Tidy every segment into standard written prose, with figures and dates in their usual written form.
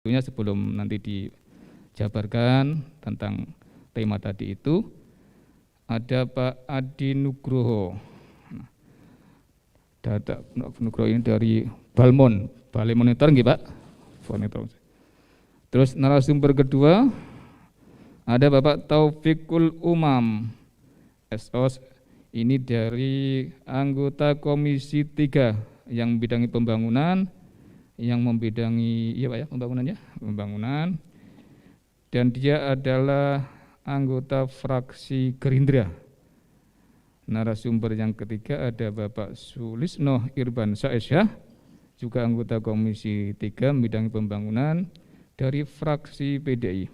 sebelum nanti dijabarkan tentang tema tadi itu, ada Pak Adi Nugroho. Data Nugroho ini dari Balmon, Balai Monitor nggih Pak. Terus narasumber kedua ada Bapak Taufikul Umam, SOS, ini dari anggota Komisi 3 yang membidangi pembangunan, yang membidangi pembangunan, dan dia adalah anggota fraksi Gerindra. Narasumber yang ketiga ada Bapak Sulisno Irban Saesyah, juga anggota Komisi 3 membidangi pembangunan dari fraksi PDI.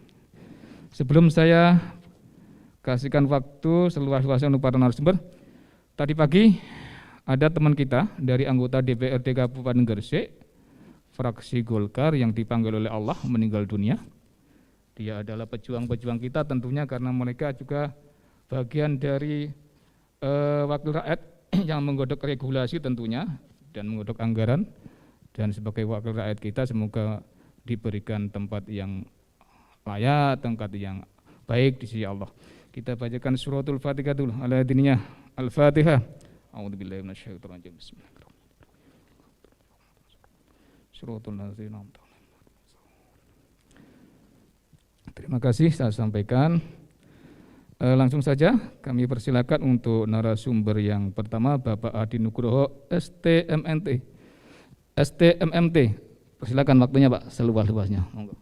Sebelum saya kasihkan waktu seluas-luasnya untuk para narasumber, tadi pagi ada teman kita dari anggota DPRD Kabupaten Gresik, fraksi Golkar, yang dipanggil oleh Allah meninggal dunia. Dia adalah pejuang-pejuang kita tentunya, karena mereka juga bagian dari wakil rakyat yang menggodok regulasi tentunya dan menggodok anggaran, dan sebagai wakil rakyat kita semoga diberikan tempat yang layak, tempat yang baik di sisi Allah. Kita bacakan suratul Fatihah dulu. Ala diniyah Al-Fatihah. A'udzubillahi minasyaitonir rajim. Bismillahirrahmanirrahim. Terima kasih saya sampaikan. Langsung saja kami persilakan untuk narasumber yang pertama, Bapak Adi Nugroho, STMMT. Persilakan waktunya Pak, seluas-luasnya. Monggo.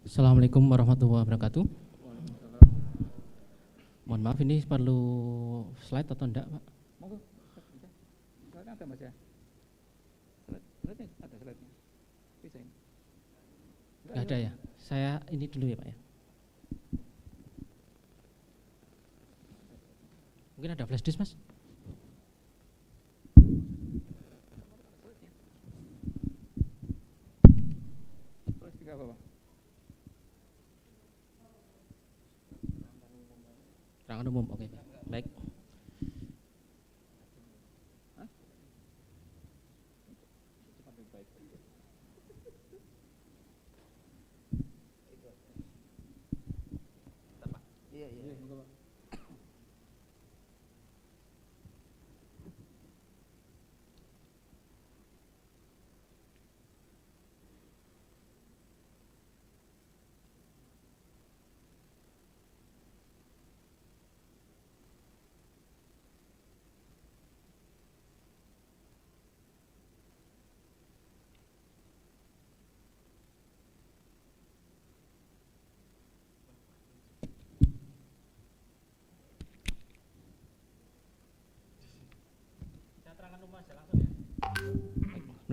Assalamualaikum warahmatullahi wabarakatuh. Mohon maaf, ini perlu slide atau enggak Pak? Monggo. Ada Mas ya? Ada slide-nya. Bisa ini. Enggak ada ya? Saya ini dulu ya Pak ya. Mungkin ada flash disk Mas? Flash disk apa Pak? Terangan umum, oke. Baik.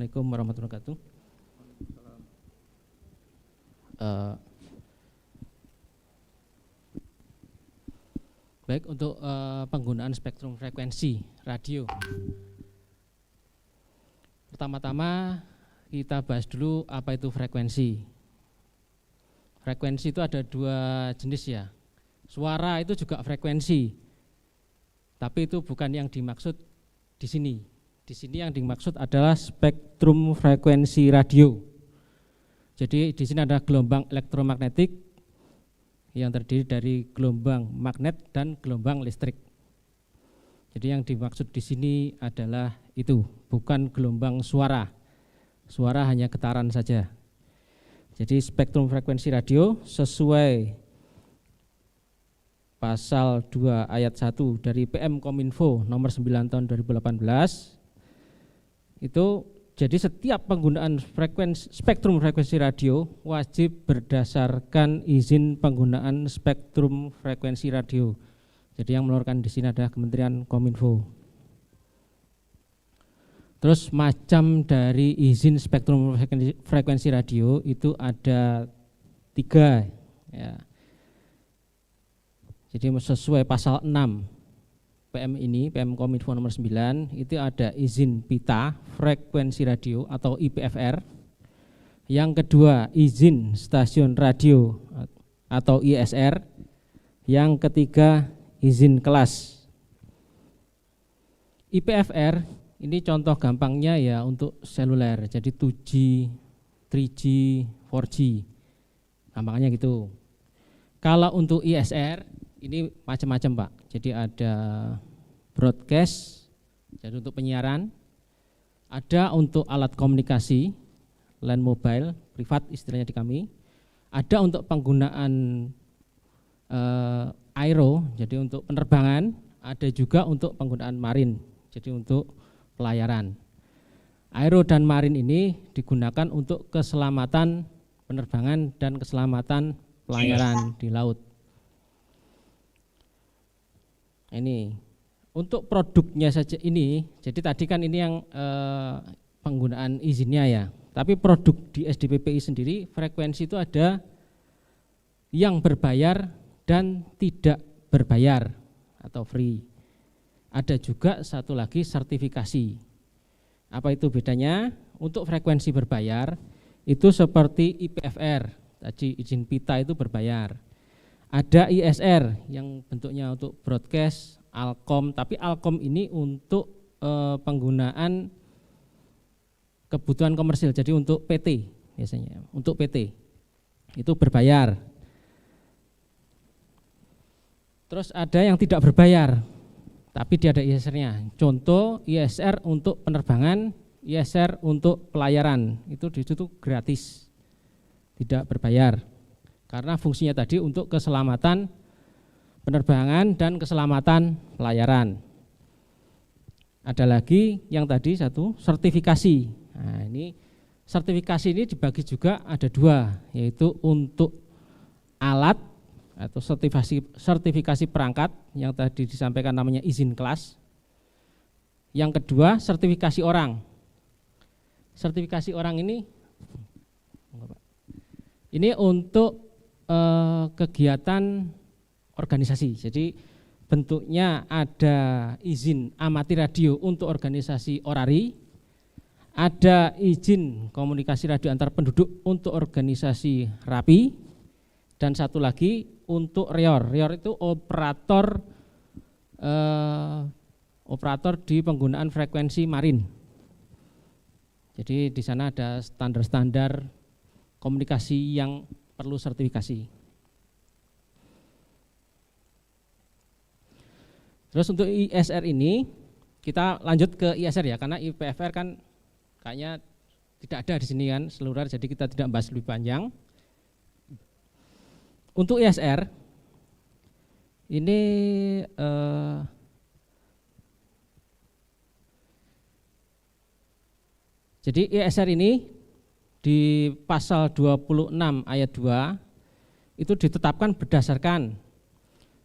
Assalamualaikum warahmatullahi wabarakatuh. Baik, untuk penggunaan spektrum frekuensi radio. Pertama-tama kita bahas dulu apa itu frekuensi. Frekuensi itu ada dua jenis ya. Suara itu juga frekuensi, tapi itu bukan yang dimaksud di sini. Di sini yang dimaksud adalah spektrum frekuensi radio. Jadi di sini ada gelombang elektromagnetik yang terdiri dari gelombang magnet dan gelombang listrik. Jadi yang dimaksud di sini adalah itu, bukan gelombang suara. Suara hanya getaran saja. Jadi spektrum frekuensi radio sesuai pasal 2 ayat 1 dari PM Kominfo nomor 9 tahun 2018. Itu jadi setiap penggunaan spektrum frekuensi radio wajib berdasarkan izin penggunaan spektrum frekuensi radio. Jadi yang mengeluarkan di sini adalah Kementerian Kominfo. Terus macam dari izin spektrum frekuensi radio itu ada 3 ya. Jadi sesuai pasal 6 PM Kominfo nomor 9 itu ada izin pita frekuensi radio atau IPFR. Yang kedua, izin stasiun radio atau ISR. Yang ketiga, izin kelas. IPFR ini contoh gampangnya ya untuk seluler, jadi 2G, 3G, 4G, gampangnya gitu. Kalau untuk ISR ini macam-macam Pak, jadi ada broadcast, jadi untuk penyiaran, ada untuk alat komunikasi, land mobile, privat istilahnya di kami, ada untuk penggunaan aero, jadi untuk penerbangan, ada juga untuk penggunaan marin, jadi untuk pelayaran. Aero dan marin ini digunakan untuk keselamatan penerbangan dan keselamatan pelayaran di laut. Ini untuk produknya saja ini, jadi tadi kan ini yang penggunaan izinnya ya, tapi produk di SDPPI sendiri frekuensi itu ada yang berbayar dan tidak berbayar atau free. Ada juga satu lagi sertifikasi. Apa itu bedanya? Untuk frekuensi berbayar itu seperti IPFR, tadi izin pita itu berbayar. Ada ISR yang bentuknya untuk broadcast, Alkom, tapi Alkom ini untuk penggunaan kebutuhan komersil, jadi untuk PT biasanya, untuk PT itu berbayar. Terus ada yang tidak berbayar, tapi dia ada ISR-nya. Contoh ISR untuk penerbangan, ISR untuk pelayaran, itu di situ gratis, tidak berbayar. Karena fungsinya tadi untuk keselamatan penerbangan dan keselamatan pelayaran. Ada lagi yang tadi satu, sertifikasi. Nah, ini sertifikasi ini dibagi juga ada dua, yaitu untuk alat atau sertifikasi perangkat yang tadi disampaikan namanya izin kelas. Yang kedua, sertifikasi orang. Sertifikasi orang ini untuk kegiatan organisasi. Jadi bentuknya ada izin amati radio untuk organisasi orari, ada izin komunikasi radio antar penduduk untuk organisasi rapi, dan satu lagi untuk REOR. REOR itu operator di penggunaan frekuensi marin. Jadi di sana ada standar-standar komunikasi yang perlu sertifikasi. Terus untuk ISR ini kita lanjut ke ISR ya, karena IPFR kan kayaknya tidak ada di sini kan seluler, jadi kita tidak bahas lebih panjang. Untuk ISR ini jadi ISR ini di pasal 26 ayat 2 itu ditetapkan berdasarkan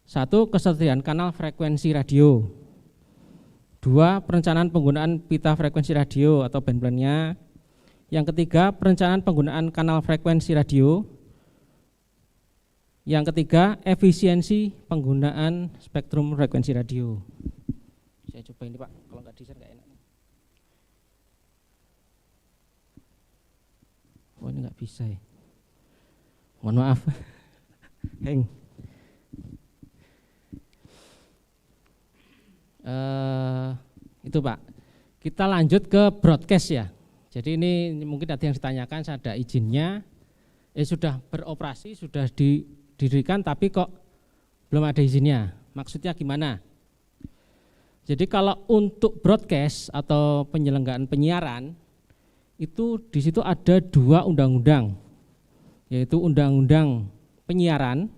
satu, ketersediaan kanal frekuensi radio. Dua, perencanaan penggunaan pita frekuensi radio atau band plan-nya. Yang ketiga, perencanaan penggunaan kanal frekuensi radio. Yang ketiga, efisiensi penggunaan spektrum frekuensi radio. Saya coba ini Pak, kalau nggak di-share nggak enak. Oh ini nggak bisa ya. Mohon maaf. Heng. Itu Pak. Kita lanjut ke broadcast ya. Jadi ini mungkin tadi yang ditanyakan, ada izinnya, sudah beroperasi, sudah didirikan, tapi kok belum ada izinnya. Maksudnya gimana? Jadi kalau untuk broadcast atau penyelenggaraan penyiaran, itu di situ ada dua undang-undang, yaitu Undang-Undang Penyiaran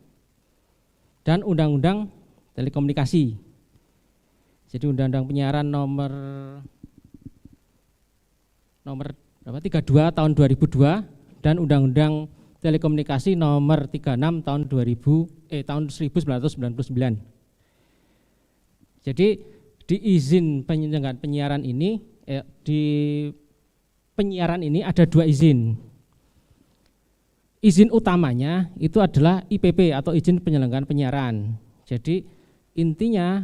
dan Undang-Undang Telekomunikasi. Jadi Undang-Undang Penyiaran nomor berapa? 32 tahun 2002 dan Undang-Undang Telekomunikasi nomor 36 tahun 1999. Jadi di izin penyelenggaraan penyiaran ini di penyiaran ini ada dua izin. Izin utamanya itu adalah IPP atau izin penyelenggaraan penyiaran. Jadi intinya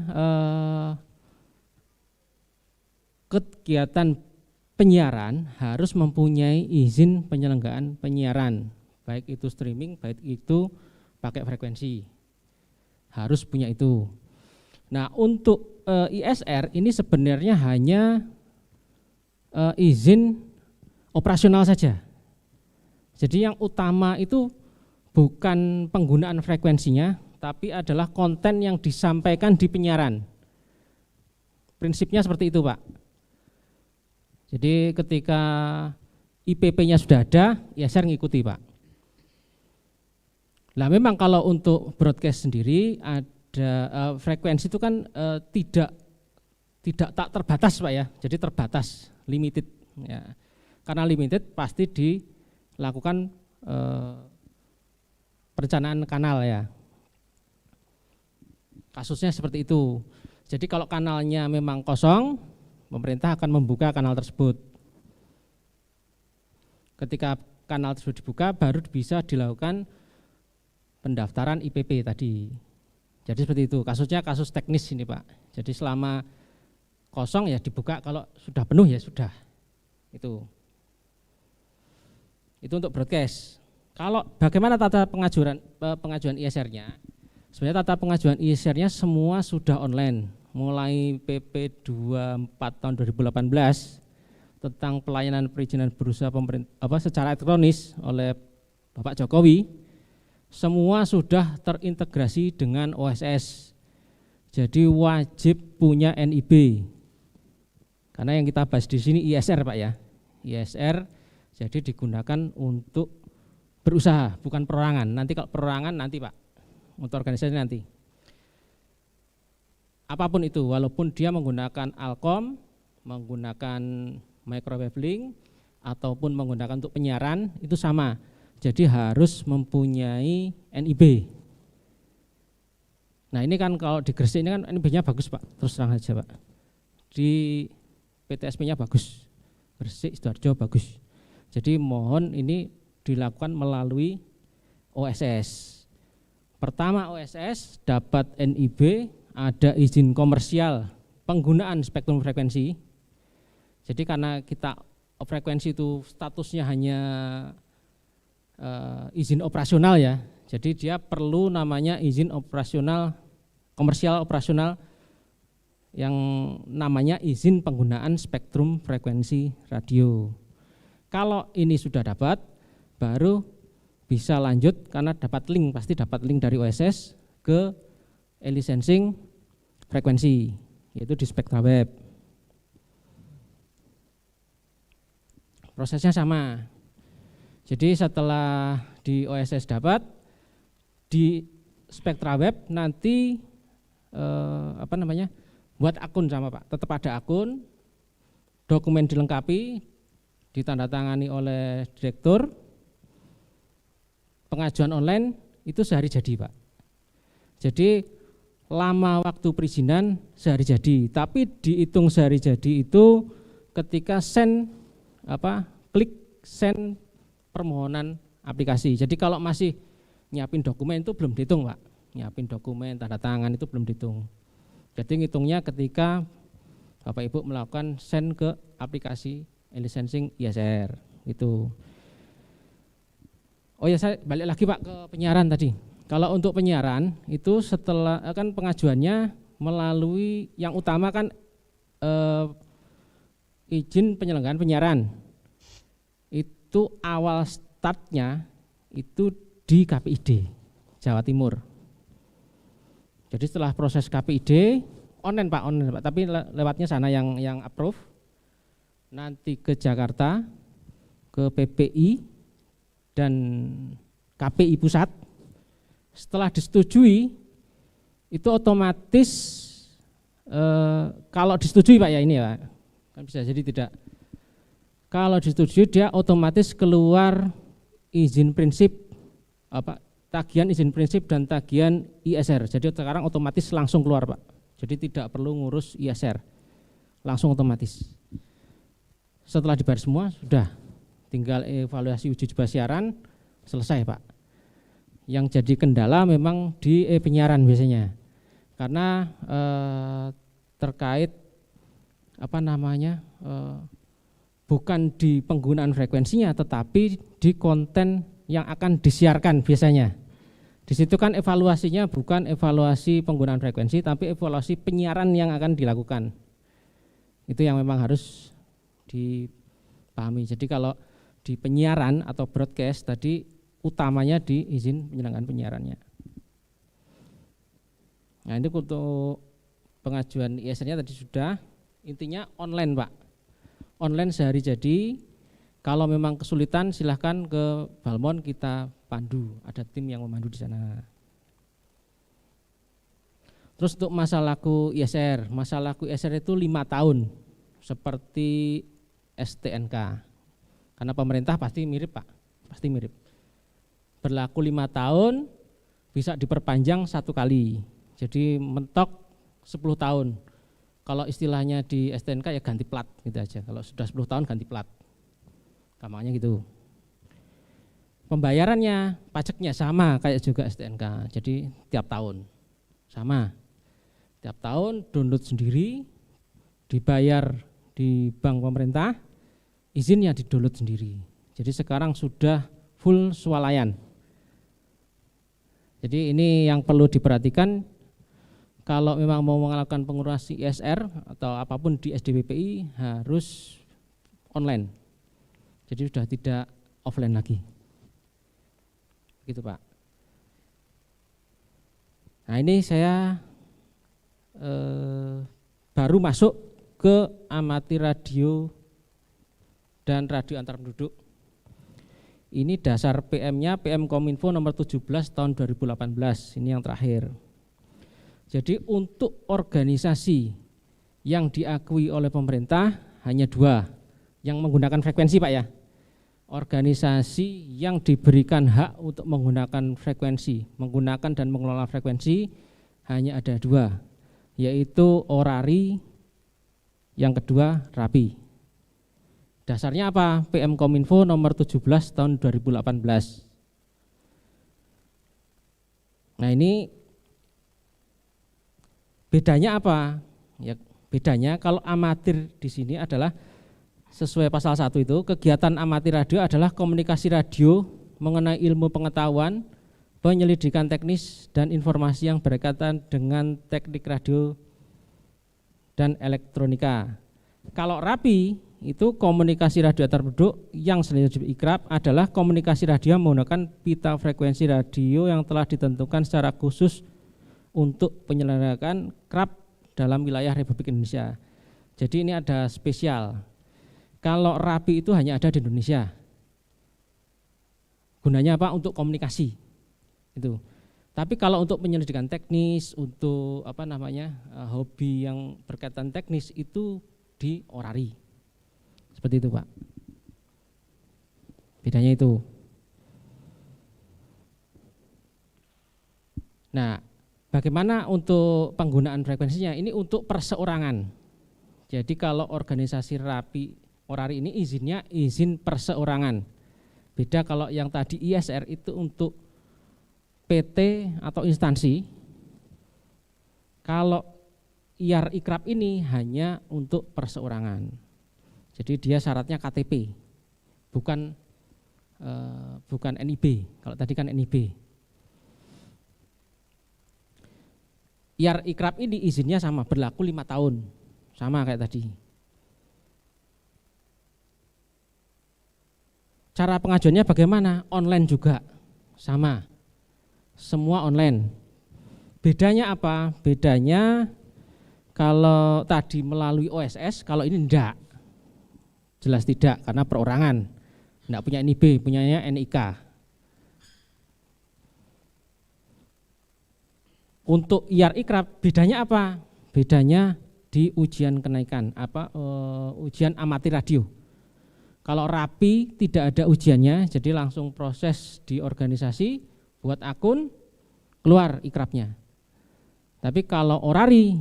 kegiatan penyiaran harus mempunyai izin penyelenggaraan penyiaran, baik itu streaming, baik itu pakai frekuensi, harus punya itu. Nah, untuk ISR ini sebenarnya hanya izin operasional saja. Jadi yang utama itu bukan penggunaan frekuensinya, tapi adalah konten yang disampaikan di penyiaran. Prinsipnya seperti itu, Pak. Jadi ketika IPP-nya sudah ada, ISR ngikuti, Pak. Nah, memang kalau untuk broadcast sendiri ada frekuensi itu kan tidak tak terbatas, Pak ya. Jadi terbatas, limited ya. Karena limited pasti dilakukan perencanaan kanal ya. Kasusnya seperti itu. Jadi kalau kanalnya memang kosong, pemerintah akan membuka kanal tersebut. Ketika kanal tersebut dibuka, baru bisa dilakukan pendaftaran IPP tadi. Jadi seperti itu. Kasusnya kasus teknis ini, Pak. Jadi selama kosong ya dibuka, kalau sudah penuh ya sudah. Itu untuk broadcast. Kalau bagaimana tata pengajuan ISR-nya? Sebenarnya tata pengajuan ISR-nya semua sudah online. Mulai PP 24 tahun 2018 tentang pelayanan perizinan berusaha secara elektronis oleh Bapak Jokowi, semua sudah terintegrasi dengan OSS. Jadi wajib punya NIB. Karena yang kita bahas di sini ISR, Pak ya. ISR jadi digunakan untuk berusaha, bukan perorangan. Nanti kalau perorangan nanti, Pak, untuk organisasi nanti. Apapun itu, walaupun dia menggunakan Alkom, menggunakan microwave link, ataupun menggunakan untuk penyiaran, itu sama. Jadi harus mempunyai NIB. Nah ini kan kalau di Gresik ini kan NIB-nya bagus, Pak, terus terang saja, Pak. Di PTSP-nya bagus, Gresik, Sidoarjo bagus. Jadi mohon ini dilakukan melalui OSS. Pertama OSS dapat NIB, ada izin komersial penggunaan spektrum frekuensi. Jadi karena kita frekuensi itu statusnya hanya izin operasional ya. Jadi dia perlu namanya izin operasional, komersial operasional yang namanya izin penggunaan spektrum frekuensi radio. Kalau ini sudah dapat, baru bisa lanjut karena dapat link, pasti dapat link dari OSS ke e-licensing frekuensi, yaitu di SpectraWeb. Prosesnya sama. Jadi setelah di OSS dapat, di SpectraWeb nanti buat akun sama, Pak. Tetap ada akun, dokumen dilengkapi, ditandatangani oleh direktur. Pengajuan online itu sehari jadi, Pak. Jadi lama waktu perizinan sehari jadi, tapi dihitung sehari jadi itu ketika klik send permohonan aplikasi. Jadi kalau masih nyiapin dokumen itu belum dihitung, Pak. Nyiapin dokumen, tanda tangan itu belum dihitung. Jadi ngitungnya ketika Bapak Ibu melakukan send ke aplikasi e-licensing ISR itu. Oh ya, saya balik lagi, Pak, ke penyiaran tadi. Kalau untuk penyiaran itu setelah kan pengajuannya melalui yang utama kan izin penyelenggaraan penyiaran. Itu awal startnya itu di KPID Jawa Timur. Jadi setelah proses KPID online, Pak, tapi lewatnya sana yang approve. Nanti ke Jakarta, ke PPI dan KPI pusat. Setelah disetujui itu otomatis kalau disetujui, Pak ya, ini ya kan bisa jadi tidak. Kalau disetujui dia otomatis keluar izin prinsip tagihan izin prinsip dan tagihan ISR. Jadi sekarang otomatis langsung keluar, Pak. Jadi tidak perlu ngurus ISR, langsung otomatis. Setelah dibayar semua sudah, tinggal evaluasi uji coba siaran, selesai, Pak. Yang jadi kendala memang di penyiaran biasanya, karena terkait bukan di penggunaan frekuensinya, tetapi di konten yang akan disiarkan biasanya. Di situ kan evaluasinya bukan evaluasi penggunaan frekuensi, tapi evaluasi penyiaran yang akan dilakukan. Itu yang memang harus dipahami. Jadi kalau di penyiaran atau broadcast tadi utamanya di izin penyelenggaraan penyiarannya. Nah, ini untuk pengajuan ISR-nya tadi sudah. Intinya online, Pak. Online sehari jadi. Kalau memang kesulitan silahkan ke Balmon, kita pandu, ada tim yang memandu di sana. Terus untuk masa laku ISR itu 5 tahun seperti STNK. Karena pemerintah pasti mirip, Pak, pasti mirip. Berlaku 5 tahun, bisa diperpanjang 1 kali. Jadi mentok 10 tahun. Kalau istilahnya di STNK ya ganti plat gitu aja. Kalau sudah 10 tahun ganti plat. Gampangnya gitu. Pembayarannya, pajaknya sama kayak juga STNK. Jadi tiap tahun sama. Tiap tahun download sendiri, dibayar di bank pemerintah, izinnya di-download sendiri. Jadi sekarang sudah full swalayan. Jadi ini yang perlu diperhatikan kalau memang mau melakukan pengurusan ISR atau apapun di SDPPI harus online. Jadi sudah tidak offline lagi. Gitu, Pak. Nah, ini saya baru masuk ke amati radio dan radio antar penduduk. Ini dasar PM-nya PM Kominfo nomor 17 tahun 2018. Ini yang terakhir. Jadi untuk organisasi yang diakui oleh pemerintah hanya 2 yang menggunakan frekuensi, Pak ya. Organisasi yang diberikan hak untuk menggunakan frekuensi, menggunakan dan mengelola frekuensi hanya ada 2, yaitu Orari, yang kedua Rapi. Dasarnya apa? PM Kominfo nomor 17 tahun 2018. Nah, ini bedanya apa? Ya, bedanya kalau amatir di sini adalah sesuai pasal 1 itu, kegiatan amati radio adalah komunikasi radio mengenai ilmu pengetahuan, penyelidikan teknis, dan informasi yang berkaitan dengan teknik radio dan elektronika. Kalau Rapi, itu komunikasi radio antar penduduk yang selanjutnya ikrab adalah komunikasi radio menggunakan pita frekuensi radio yang telah ditentukan secara khusus untuk penyelenggaraan KRAP dalam wilayah Republik Indonesia. Jadi ini ada spesial. Kalau Rapi itu hanya ada di Indonesia. Gunanya apa? Untuk komunikasi. Itu. Tapi kalau untuk penyelidikan teknis, untuk hobi yang berkaitan teknis itu di Orari. Seperti itu, Pak. Bedanya itu. Nah, bagaimana untuk penggunaan frekuensinya? Ini untuk perseorangan. Jadi kalau organisasi Rapi Orari ini izinnya izin perseorangan. Beda kalau yang tadi ISR itu untuk PT atau instansi. Kalau IAR Ikrab ini hanya untuk perseorangan. Jadi dia syaratnya KTP, bukan NIB. Kalau tadi kan NIB. IAR Ikrab ini izinnya sama, berlaku 5 tahun, sama kayak tadi. Cara pengajuannya bagaimana? Online juga, sama, semua online. Bedanya apa? Bedanya kalau tadi melalui OSS, kalau ini enggak, jelas tidak, karena perorangan, enggak punya NIB, punyanya NIK. Untuk IAR Ikrab bedanya apa? Bedanya di ujian kenaikan, ujian amati radio. Kalau Rapi tidak ada ujiannya, jadi langsung proses di organisasi, buat akun, keluar ikrabnya. Tapi kalau Orari,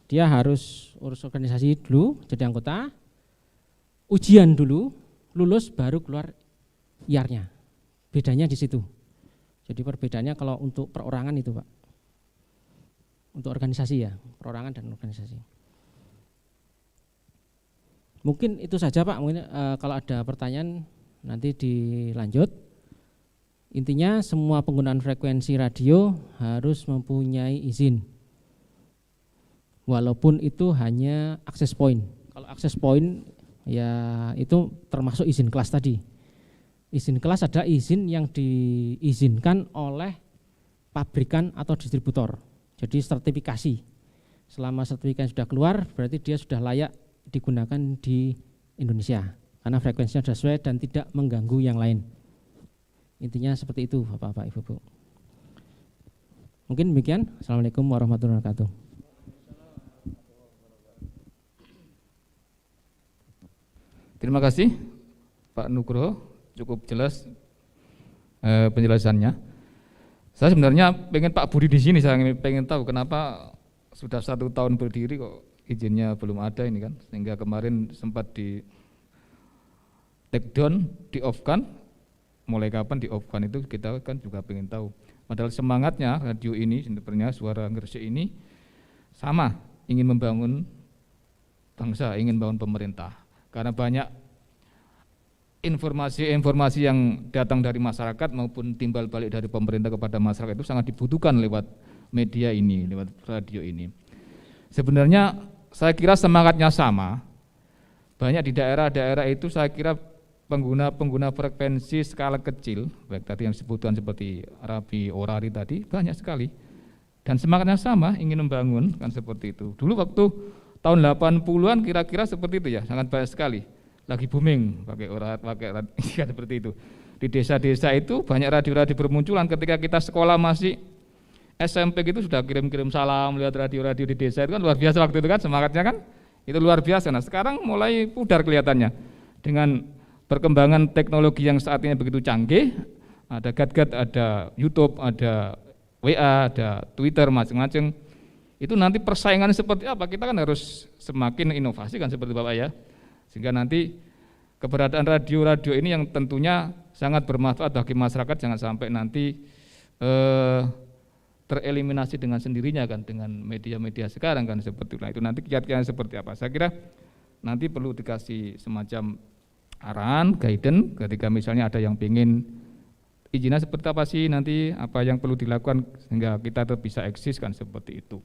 dia harus urus organisasi dulu, jadi anggota, ujian dulu, lulus baru keluar IAR-nya. Bedanya di situ. Jadi perbedaannya kalau untuk perorangan itu, Pak. Untuk organisasi ya, perorangan dan organisasi. Mungkin itu saja Pak, mungkin kalau ada pertanyaan nanti dilanjut. Intinya semua penggunaan frekuensi radio harus mempunyai izin, walaupun itu hanya akses point. Kalau akses point ya itu termasuk izin kelas tadi. Izin kelas ada izin yang diizinkan oleh pabrikan atau distributor. Jadi sertifikasi. Selama sertifikasi sudah keluar, berarti dia sudah layak digunakan di Indonesia karena frekuensinya sudah sesuai dan tidak mengganggu yang lain. Intinya seperti itu Bapak-bapak Ibu-ibu. Mungkin demikian. Assalamualaikum warahmatullahi wabarakatuh. Terima kasih Pak Nugroho, cukup jelas penjelasannya. Saya sebenarnya pengen Pak Budi di sini, saya pengen tahu kenapa sudah 1 tahun berdiri kok izinnya belum ada ini kan, sehingga kemarin sempat di take down, di off kan, mulai kapan di off kan itu kita kan juga pengen tahu. Padahal semangatnya radio ini sebenarnya Suara Gresik ini sama, ingin membangun bangsa, ingin membangun pemerintah. Karena banyak informasi-informasi yang datang dari masyarakat maupun timbal balik dari pemerintah kepada masyarakat itu sangat dibutuhkan lewat media ini, lewat radio ini. Sebenarnya saya kira semangatnya sama. Banyak di daerah-daerah itu saya kira pengguna frekuensi skala kecil, baik tadi yang disebutkan seperti Arabi, Orari tadi, banyak sekali. Dan semangatnya sama, ingin membangun, kan seperti itu. Dulu waktu tahun 80-an kira-kira seperti itu ya, sangat banyak sekali. Lagi booming pakai Orari, pakai kan seperti itu. Di desa-desa itu banyak radio-radio bermunculan ketika kita sekolah masih SMP gitu sudah kirim-kirim salam lihat radio-radio di desa itu kan luar biasa waktu itu kan, semangatnya kan itu luar biasa. Nah sekarang mulai pudar kelihatannya dengan perkembangan teknologi yang saat ini begitu canggih, ada gadget, ada YouTube, ada WA, ada Twitter, macam-macam. Itu nanti persaingan seperti apa? Kita kan harus semakin inovasi kan seperti Bapak ya. Sehingga nanti keberadaan radio-radio ini yang tentunya sangat bermanfaat bagi masyarakat, jangan sampai nanti tereliminasi dengan sendirinya kan dengan media-media sekarang kan seperti itu. Nah, itu nanti kiat-kiatnya seperti apa? Saya kira nanti perlu dikasih semacam arahan, guidance ketika misalnya ada yang ingin izinnya seperti apa sih nanti, apa yang perlu dilakukan sehingga kita tetap bisa eksis kan seperti itu.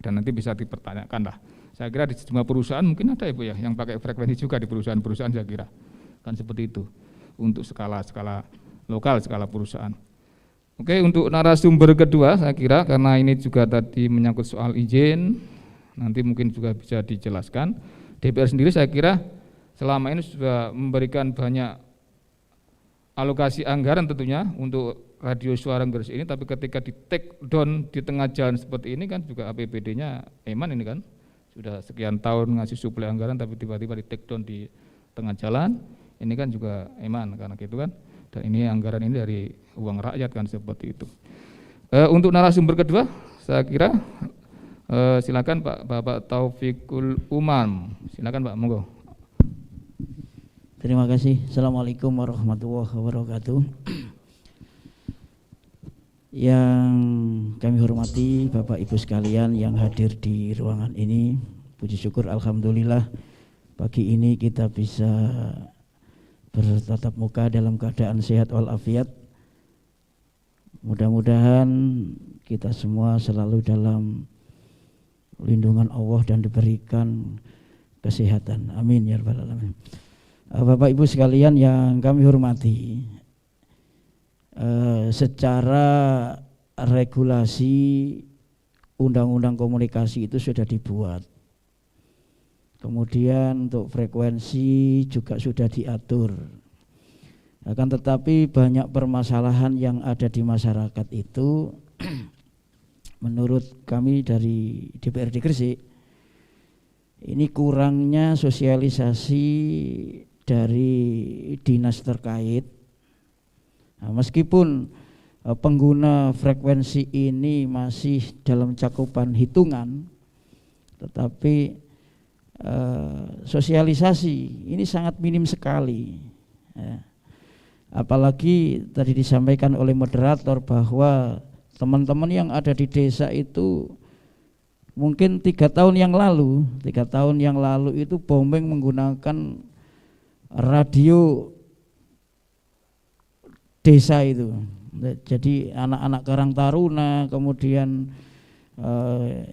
Dan nanti bisa dipertanyakan lah. Saya kira di sejumlah perusahaan mungkin ada Ibu ya yang pakai frekuensi juga di perusahaan-perusahaan saya kira. Kan seperti itu. Untuk skala lokal, skala perusahaan. Oke, untuk narasumber kedua saya kira karena ini juga tadi menyangkut soal izin, nanti mungkin juga bisa dijelaskan. DPR sendiri saya kira selama ini sudah memberikan banyak alokasi anggaran tentunya untuk radio Suara Gresik ini, tapi ketika di take down di tengah jalan seperti ini kan juga APBD-nya Eman ini kan sudah sekian tahun ngasih suplai anggaran tapi tiba-tiba di take down di tengah jalan, ini kan juga Eman karena gitu kan, dan ini anggaran ini dari uang rakyat kan seperti itu. Untuk narasumber kedua saya kira silakan Bapak Taufikul Umam, silakan Pak, monggo. Terima kasih. Assalamualaikum warahmatullahi wabarakatuh. Yang kami hormati Bapak Ibu sekalian yang hadir di ruangan ini, puji syukur alhamdulillah pagi ini kita bisa bertatap muka dalam keadaan sehat walafiat. Mudah-mudahan kita semua selalu dalam lindungan Allah dan diberikan kesehatan. Amin ya rabbal alamin. Bapak Ibu sekalian yang kami hormati, secara regulasi undang-undang komunikasi itu sudah dibuat. Kemudian untuk frekuensi juga sudah diatur. Akan tetapi banyak permasalahan yang ada di masyarakat itu menurut kami dari DPRD Gresik ini kurangnya sosialisasi dari dinas terkait. Nah, meskipun pengguna frekuensi ini masih dalam cakupan hitungan, tetapi sosialisasi ini sangat minim sekali. Apalagi tadi disampaikan oleh moderator bahwa teman-teman yang ada di desa itu mungkin 3 tahun yang lalu itu bombing menggunakan radio desa itu. Jadi anak-anak Karang Taruna, kemudian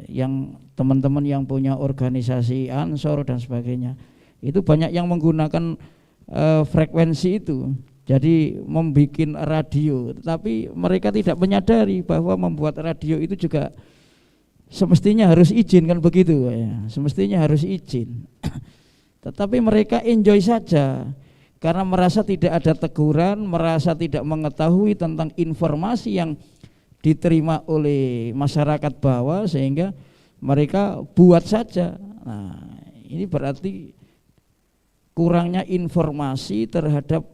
yang teman-teman yang punya organisasi Ansor dan sebagainya, itu banyak yang menggunakan frekuensi itu. Jadi membuat radio, tetapi mereka tidak menyadari bahwa membuat radio itu juga semestinya harus izin, kan begitu ya. Semestinya harus izin. Tetapi mereka enjoy saja karena merasa tidak ada teguran, merasa tidak mengetahui tentang informasi yang diterima oleh masyarakat bawah, sehingga mereka buat saja. Nah, ini berarti kurangnya informasi terhadap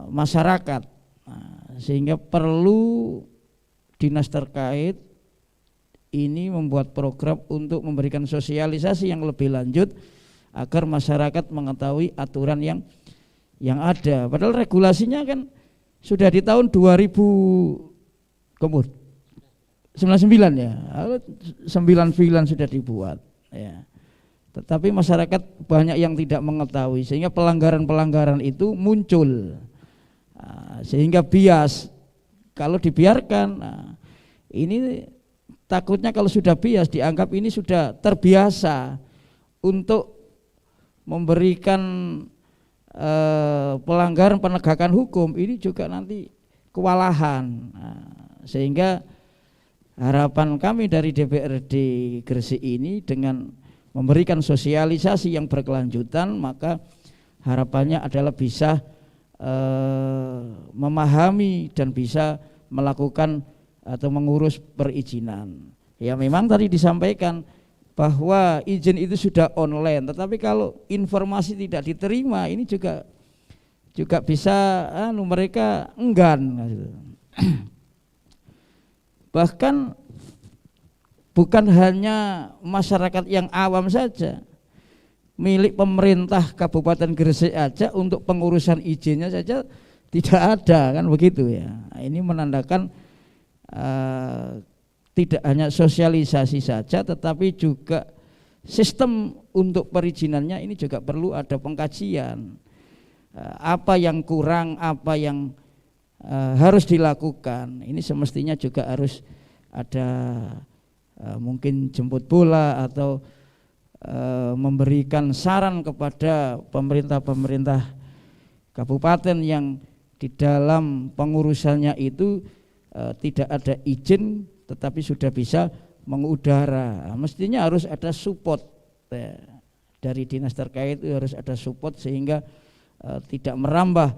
masyarakat. Nah, sehingga perlu dinas terkait ini membuat program untuk memberikan sosialisasi yang lebih lanjut agar masyarakat mengetahui aturan yang ada. Padahal regulasinya kan sudah di tahun 2099 ya, 99 sudah dibuat ya. Tetapi masyarakat banyak yang tidak mengetahui, sehingga pelanggaran-pelanggaran itu muncul. Sehingga bias, kalau dibiarkan, ini takutnya kalau sudah bias dianggap ini sudah terbiasa untuk memberikan pelanggaran penegakan hukum, ini juga nanti kewalahan. Sehingga harapan kami dari DPRD Gresik ini dengan memberikan sosialisasi yang berkelanjutan, maka harapannya adalah bisa memahami dan bisa melakukan atau mengurus perizinan. Ya memang tadi disampaikan bahwa izin itu sudah online, tetapi kalau informasi tidak diterima ini juga bisa mereka enggan. Bahkan bukan hanya masyarakat yang awam saja, milik pemerintah Kabupaten Gresik aja untuk pengurusan izinnya saja tidak ada, kan begitu ya. Ini menandakan tidak hanya sosialisasi saja, tetapi juga sistem untuk perizinannya ini juga perlu ada pengkajian. Apa yang kurang, apa yang harus dilakukan, ini semestinya juga harus ada mungkin jemput bola atau memberikan saran kepada pemerintah-pemerintah kabupaten yang di dalam pengurusannya itu tidak ada izin tetapi sudah bisa mengudara. Mestinya harus ada support dari dinas terkait, itu harus ada support sehingga tidak merambah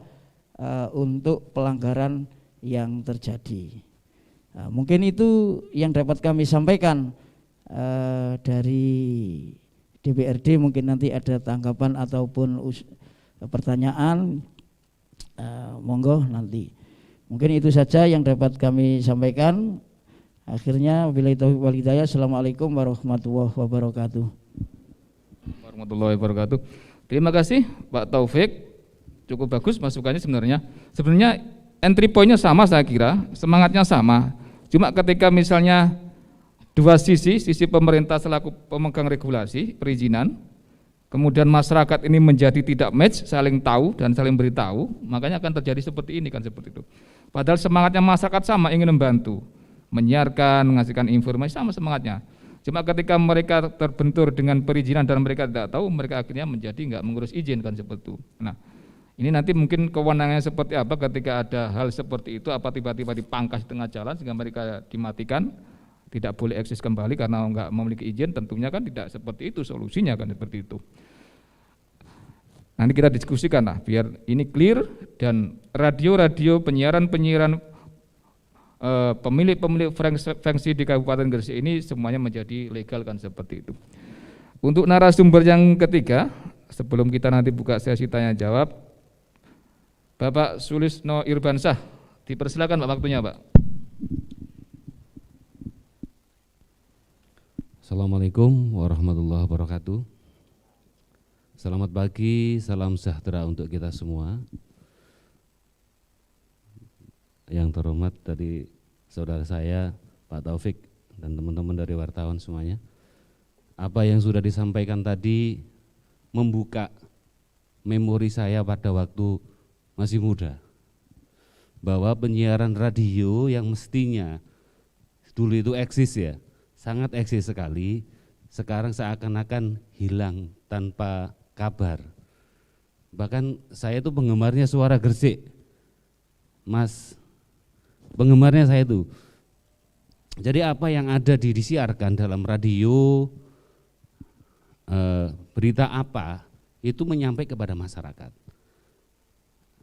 untuk pelanggaran yang terjadi. Mungkin itu yang dapat kami sampaikan dari DPRD. Mungkin nanti ada tanggapan ataupun pertanyaan, monggo nanti. Mungkin itu saja yang dapat kami sampaikan. Akhirnya wabillahi taufiq wal hidayah. Assalamualaikum warahmatullahi wabarakatuh. Warahmatullahi wabarakatuh. Terima kasih Pak Taufik, cukup bagus masukannya sebenarnya. Sebenarnya entry point-nya sama, saya kira semangatnya sama. Cuma ketika misalnya dua sisi pemerintah selaku pemegang regulasi perizinan, kemudian masyarakat ini menjadi tidak match, saling tahu dan saling beritahu, makanya akan terjadi seperti ini kan, seperti itu. Padahal semangatnya masyarakat sama, ingin membantu, menyiarkan, mengasihkan informasi, sama semangatnya. Cuma ketika mereka terbentur dengan perizinan dan mereka tidak tahu, mereka akhirnya menjadi enggak mengurus izin kan, seperti itu. Nah, ini nanti mungkin kewenangannya seperti apa ketika ada hal seperti itu, apa tiba-tiba dipangkas tengah jalan sehingga mereka dimatikan, tidak boleh eksis kembali karena enggak memiliki izin, tentunya kan tidak seperti itu solusinya kan, seperti itu. Nanti kita diskusikan lah biar ini clear, dan radio-radio penyiaran-penyiaran pemilik-pemilik frekuensi di Kabupaten Gresik ini semuanya menjadi legal kan, seperti itu. Untuk narasumber yang ketiga, sebelum kita nanti buka sesi tanya jawab, Bapak Sulisno Irbansah, dipersilakan Pak, waktunya Pak. Assalamualaikum warahmatullahi wabarakatuh. Selamat pagi, salam sejahtera untuk kita semua. Yang terhormat dari saudara saya Pak Taufik dan teman-teman dari wartawan semuanya. Apa yang sudah disampaikan tadi membuka memori saya pada waktu masih muda, bahwa penyiaran radio yang mestinya dulu itu eksis ya, sangat eksis sekali, sekarang seakan-akan hilang tanpa kabar. Bahkan saya itu penggemarnya suara Gresik, Mas, penggemarnya saya itu. Jadi apa yang ada disiarkan dalam radio, berita apa, itu menyampaikan kepada masyarakat.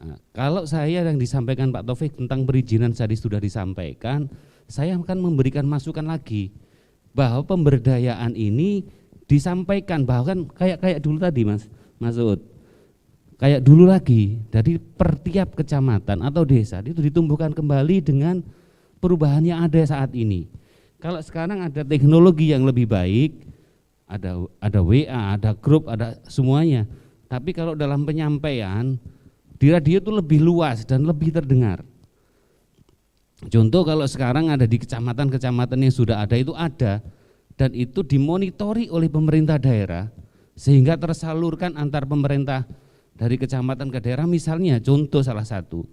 Nah, kalau saya yang disampaikan Pak Taufik tentang perizinan tadi sudah disampaikan, saya akan memberikan masukan lagi bahwa pemberdayaan ini disampaikan, bahkan kayak dulu tadi Mas Ud, kayak dulu lagi, dari per tiap kecamatan atau desa itu ditumbuhkan kembali dengan perubahan yang ada saat ini. Kalau sekarang ada teknologi yang lebih baik, ada WA, ada grup, ada semuanya. Tapi kalau dalam penyampaian di radio itu lebih luas dan lebih terdengar. Contoh kalau sekarang ada di kecamatan-kecamatan yang sudah ada itu ada, dan itu dimonitori oleh pemerintah daerah sehingga tersalurkan antar pemerintah dari kecamatan ke daerah. Misalnya contoh salah satu,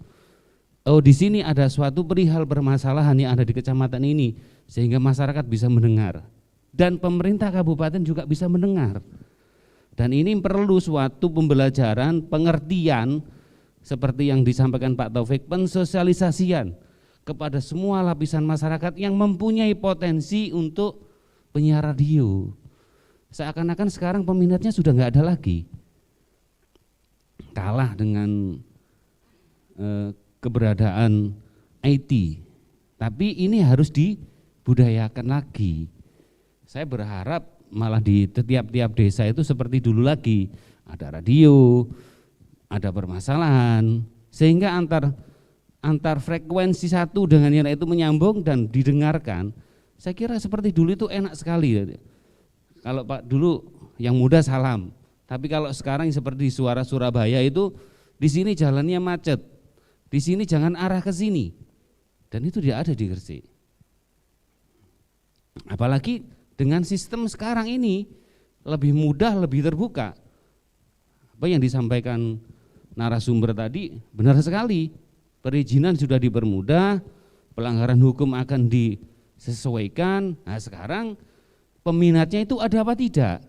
oh di sini ada suatu perihal permasalahan yang ada di kecamatan ini, sehingga masyarakat bisa mendengar dan pemerintah kabupaten juga bisa mendengar. Dan ini perlu suatu pembelajaran, pengertian seperti yang disampaikan Pak Taufik, pensosialisasian kepada semua lapisan masyarakat yang mempunyai potensi untuk penyiar radio. Seakan-akan sekarang peminatnya sudah nggak ada lagi, kalah dengan keberadaan IT. Tapi ini harus dibudayakan lagi. Saya berharap malah di tiap-tiap desa itu seperti dulu lagi, ada radio, ada permasalahan, sehingga antar frekuensi satu dengan yang lain itu menyambung dan didengarkan. Saya kira seperti dulu itu enak sekali. Kalau Pak dulu yang muda salam, tapi kalau sekarang seperti Suara Surabaya itu di sini jalannya macet, di sini jangan arah ke sini, dan itu tidak ada di Gresik. Apalagi dengan sistem sekarang ini lebih mudah, lebih terbuka. Apa yang disampaikan narasumber tadi benar sekali, perizinan sudah dipermudah, pelanggaran hukum akan disesuaikan. Nah sekarang peminatnya itu ada apa tidak?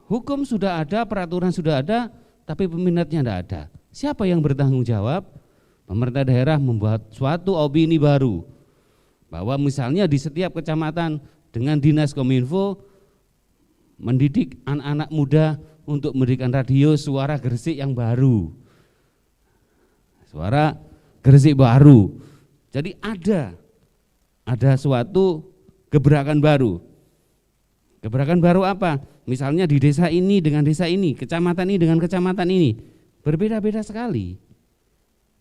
Hukum sudah ada, peraturan sudah ada, tapi peminatnya tidak ada. Siapa yang bertanggung jawab? Pemerintah daerah membuat suatu opini baru, bahwa misalnya di setiap kecamatan dengan Dinas Kominfo mendidik anak-anak muda untuk mendirikan radio Suara Gresik yang baru, Suara Gresik baru. Jadi ada suatu gebrakan baru. Gebrakan baru apa? Misalnya di desa ini dengan desa ini, kecamatan ini dengan kecamatan ini, berbeda-beda sekali.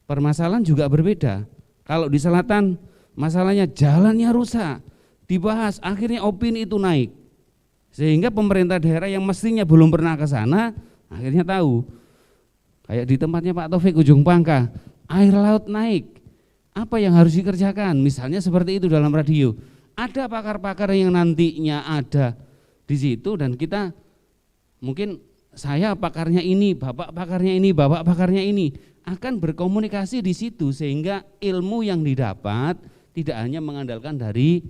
Permasalahan juga berbeda. Kalau di selatan masalahnya jalannya rusak, dibahas, akhirnya opini itu naik. Sehingga pemerintah daerah yang mestinya belum pernah ke sana akhirnya tahu. Kayak di tempatnya Pak Taufik Ujung Pangkah, air laut naik. Apa yang harus dikerjakan? Misalnya seperti itu dalam radio. Ada pakar-pakar yang nantinya ada di situ, dan kita mungkin saya pakarnya ini, bapak pakarnya ini, bapak pakarnya ini akan berkomunikasi di situ, sehingga ilmu yang didapat tidak hanya mengandalkan dari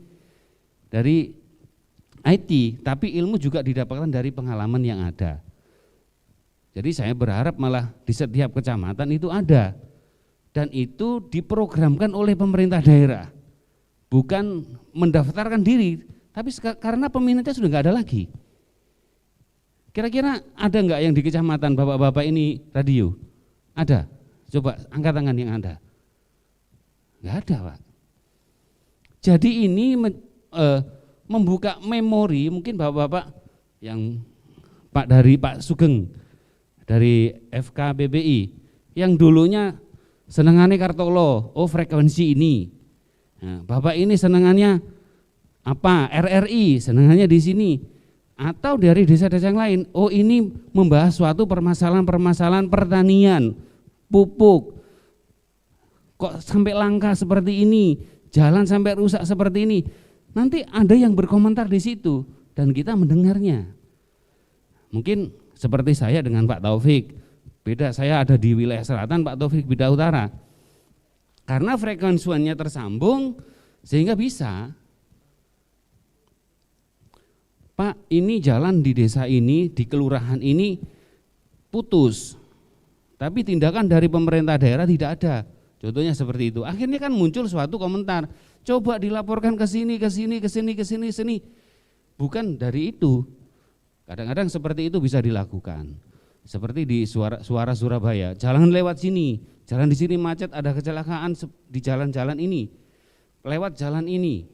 IT, tapi ilmu juga didapatkan dari pengalaman yang ada. Jadi saya berharap malah di setiap kecamatan itu ada, dan itu diprogramkan oleh pemerintah daerah, bukan mendaftarkan diri, tapi karena peminatnya sudah nggak ada lagi. Kira-kira ada nggak yang di kecamatan bapak-bapak ini radio? Ada? Coba angkat tangan yang ada. Nggak ada, Pak. Jadi ini membuka memori, mungkin bapak-bapak yang Pak Sugeng dari FKBBI yang dulunya senengannya Kartolo, oh frekuensi ini. Nah, bapak ini senengannya apa? RRI, senengannya di sini. Atau dari desa-desa yang lain, oh ini membahas suatu permasalahan pertanian, pupuk. Kok sampai langka seperti ini, jalan sampai rusak seperti ini. Nanti ada yang berkomentar di situ, dan kita mendengarnya. Mungkin seperti saya dengan Pak Taufik, beda, saya ada di wilayah selatan, Pak Taufik beda utara. Karena frekuensinya tersambung sehingga bisa, Pak, ini jalan di desa ini, di kelurahan ini putus, tapi tindakan dari pemerintah daerah tidak ada. Contohnya seperti itu. Akhirnya kan muncul suatu komentar, coba dilaporkan ke sini, ke sini, ke sini, ke sini, sini. Bukan dari itu. Kadang-kadang seperti itu bisa dilakukan. Seperti di suara Surabaya, jalan lewat sini, jalan di sini macet, ada kecelakaan di jalan-jalan ini, lewat jalan ini.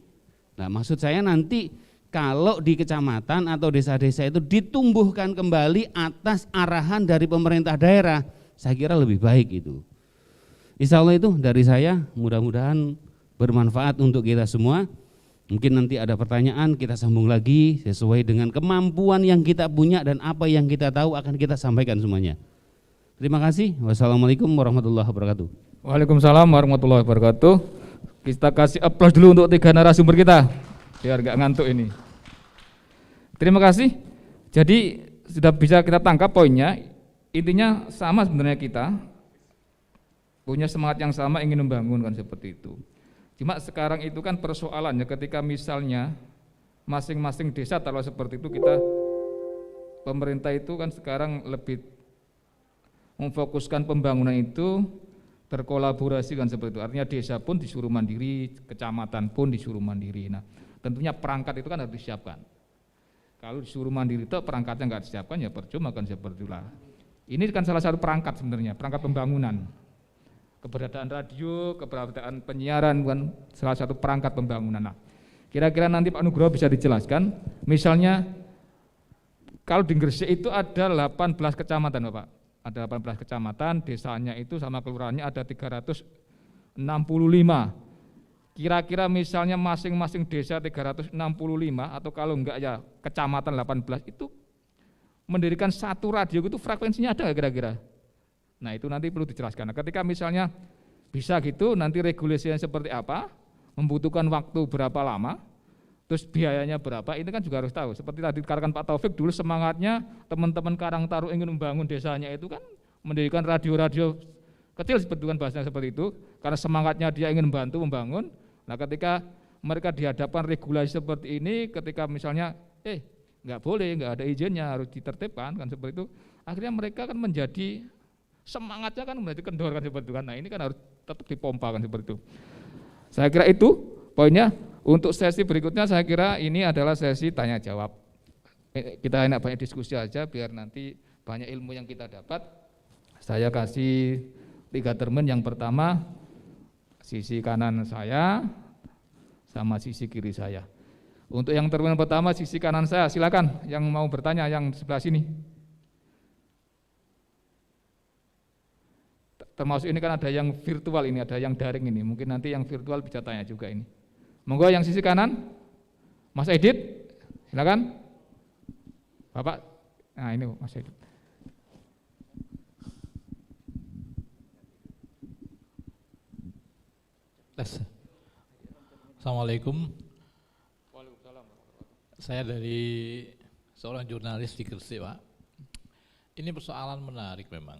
Nah, maksud saya nanti kalau di kecamatan atau desa-desa itu ditumbuhkan kembali atas arahan dari pemerintah daerah, saya kira lebih baik itu. Insya Allah itu dari saya, mudah-mudahan bermanfaat untuk kita semua. Mungkin nanti ada pertanyaan, kita sambung lagi sesuai dengan kemampuan yang kita punya dan apa yang kita tahu akan kita sampaikan semuanya. Terima kasih. Wassalamualaikum warahmatullahi wabarakatuh. Waalaikumsalam warahmatullahi wabarakatuh. Kita kasih aplaus dulu untuk 3 narasumber kita, biar nggak ngantuk ini. Terima kasih. Jadi sudah bisa kita tangkap poinnya. Intinya sama sebenarnya, kita punya semangat yang sama, ingin membangun kan seperti itu. Cuma sekarang itu kan persoalannya ketika misalnya masing-masing desa kalau seperti itu, kita pemerintah itu kan sekarang lebih memfokuskan pembangunan itu berkolaborasi kan seperti itu. Artinya desa pun disuruh mandiri, kecamatan pun disuruh mandiri. Nah, tentunya perangkat itu kan harus disiapkan. Kalau disuruh mandiri itu perangkatnya nggak disiapkan, ya percuma kan seperti itulah. Ini kan salah satu perangkat sebenarnya, perangkat pembangunan. Keberadaan radio, keberadaan penyiaran kan salah satu perangkat pembangunan. Nah, kira-kira nanti Pak Nugroho bisa dijelaskan, misalnya kalau di Gresik itu ada 18 kecamatan Bapak, ada 18 kecamatan, desanya itu sama kelurahannya ada 365. Kira-kira misalnya masing-masing desa 365 atau kalau enggak ya kecamatan 18 itu mendirikan satu radio itu frekuensinya ada kira-kira. Nah, itu nanti perlu dijelaskan. Nah, ketika misalnya bisa gitu, nanti regulasinya seperti apa, membutuhkan waktu berapa lama, terus biayanya berapa, ini kan juga harus tahu. Seperti tadi dikatakan Pak Taufik, dulu semangatnya teman-teman Karangtaruna ingin membangun desanya itu kan mendirikan radio-radio kecil, sebetulnya bahasanya seperti itu, karena semangatnya dia ingin membantu membangun. Nah, ketika mereka dihadapkan regulasi seperti ini, ketika misalnya nggak boleh, nggak ada izinnya, harus ditertibkan kan seperti itu, akhirnya mereka kan menjadi semangatnya kan menjadi kendor kan seperti itu kan. Nah, ini kan harus tetap dipompa kan seperti itu. Saya kira itu poinnya. Untuk sesi berikutnya saya kira ini adalah sesi tanya jawab. Kita enak banyak diskusi aja biar nanti banyak ilmu yang kita dapat. Saya kasih 3 termen. Yang pertama sisi kanan saya sama sisi kiri saya. Untuk yang termen pertama sisi kanan saya, silakan yang mau bertanya yang sebelah sini. Termasuk ini kan ada yang virtual ini, ada yang daring ini. Mungkin nanti yang virtual bisa tanya juga ini. Monggo yang sisi kanan, Mas Edit, silakan. Bapak, nah ini Mas Edit. Assalamualaikum. Saya dari seorang jurnalis di Gresik, Pak. Ini persoalan menarik memang.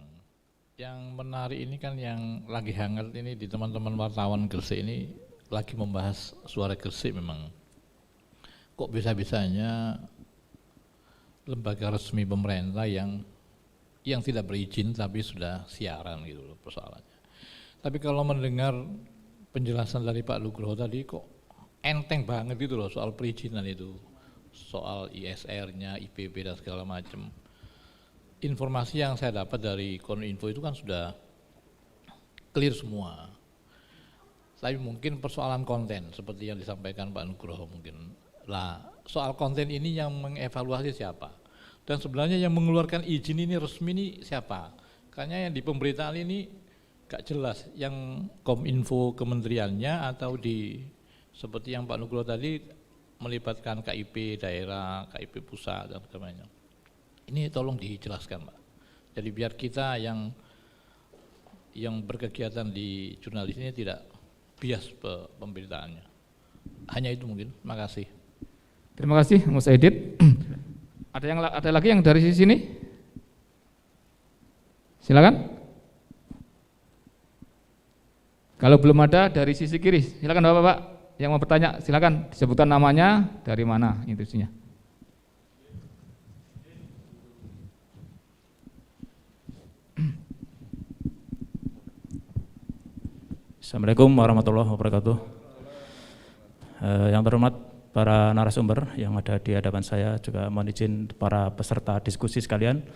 Yang menarik ini kan yang lagi hangat ini di teman-teman wartawan Gresik ini lagi membahas suara Gresik memang. Kok bisa-bisanya lembaga resmi pemerintah yang tidak berizin tapi sudah siaran gitu loh persoalannya. Tapi kalau mendengar penjelasan dari Pak Nugroho tadi kok enteng banget gitu loh soal perizinan itu, soal ISR-nya, IPB dan segala macam. Informasi yang saya dapat dari Koninfo itu kan sudah clear semua. Tapi mungkin persoalan konten seperti yang disampaikan Pak Nugroho mungkin. Lah, soal konten ini yang mengevaluasi siapa? Dan sebenarnya yang mengeluarkan izin ini resmi ini siapa? Karena yang di pemberitaan ini gak jelas yang Kominfo kementeriannya atau di seperti yang Pak Nugroho tadi melibatkan KIP daerah, KIP pusat dan sebagainya. Ini tolong dijelaskan, Pak. Jadi biar kita yang berkegiatan di jurnalis ini tidak bias pemberitaannya. Hanya itu mungkin. Terima kasih. Terima kasih Mas Edit. Ada lagi yang dari sisi sini? Silakan. Kalau belum ada dari sisi kiri, silakan Bapak-bapak yang mau bertanya, silakan disebutkan namanya, dari mana institusinya. Assalamualaikum warahmatullahi wabarakatuh. Yang terhormat para narasumber yang ada di hadapan saya, juga mohon izin para peserta diskusi sekalian.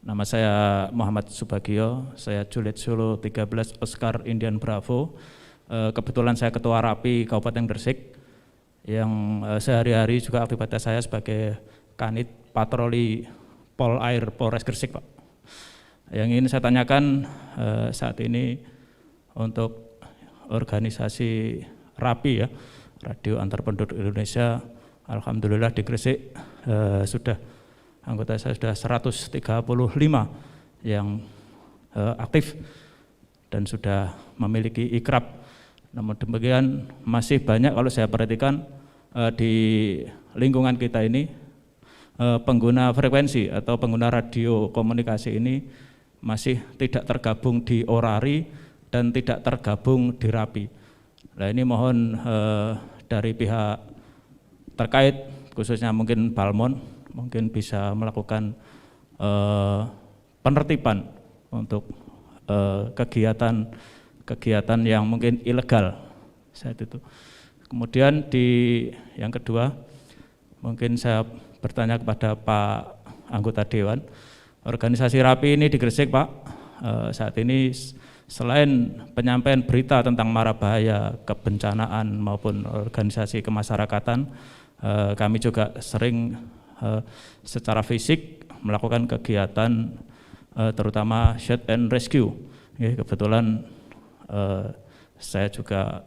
Nama saya Muhammad Subagio, saya Juliet Solo 13 Oscar Indian Bravo. Kebetulan saya Ketua Rapi Kabupaten Gresik, yang sehari-hari juga aktivitas saya sebagai Kanit Patroli Pol Air Polres Gresik, Pak. Yang ingin saya tanyakan saat ini untuk organisasi Rapi ya, Radio Antar Penduduk Indonesia, alhamdulillah di Gresik sudah anggota saya sudah 135 yang aktif dan sudah memiliki ikrab. Namun demikian masih banyak kalau saya perhatikan di lingkungan kita ini pengguna frekuensi atau pengguna radio komunikasi ini masih tidak tergabung di Orari dan tidak tergabung di Rapi. Nah ini mohon dari pihak terkait, khususnya mungkin Balmon, mungkin bisa melakukan penertiban untuk kegiatan yang mungkin ilegal saat itu. Kemudian yang kedua, mungkin saya bertanya kepada Pak anggota Dewan, organisasi Rapi ini di Gresik, Pak, saat ini selain penyampaian berita tentang mara bahaya kebencanaan maupun organisasi kemasyarakatan, kami juga sering secara fisik melakukan kegiatan terutama search and rescue. Kebetulan saya juga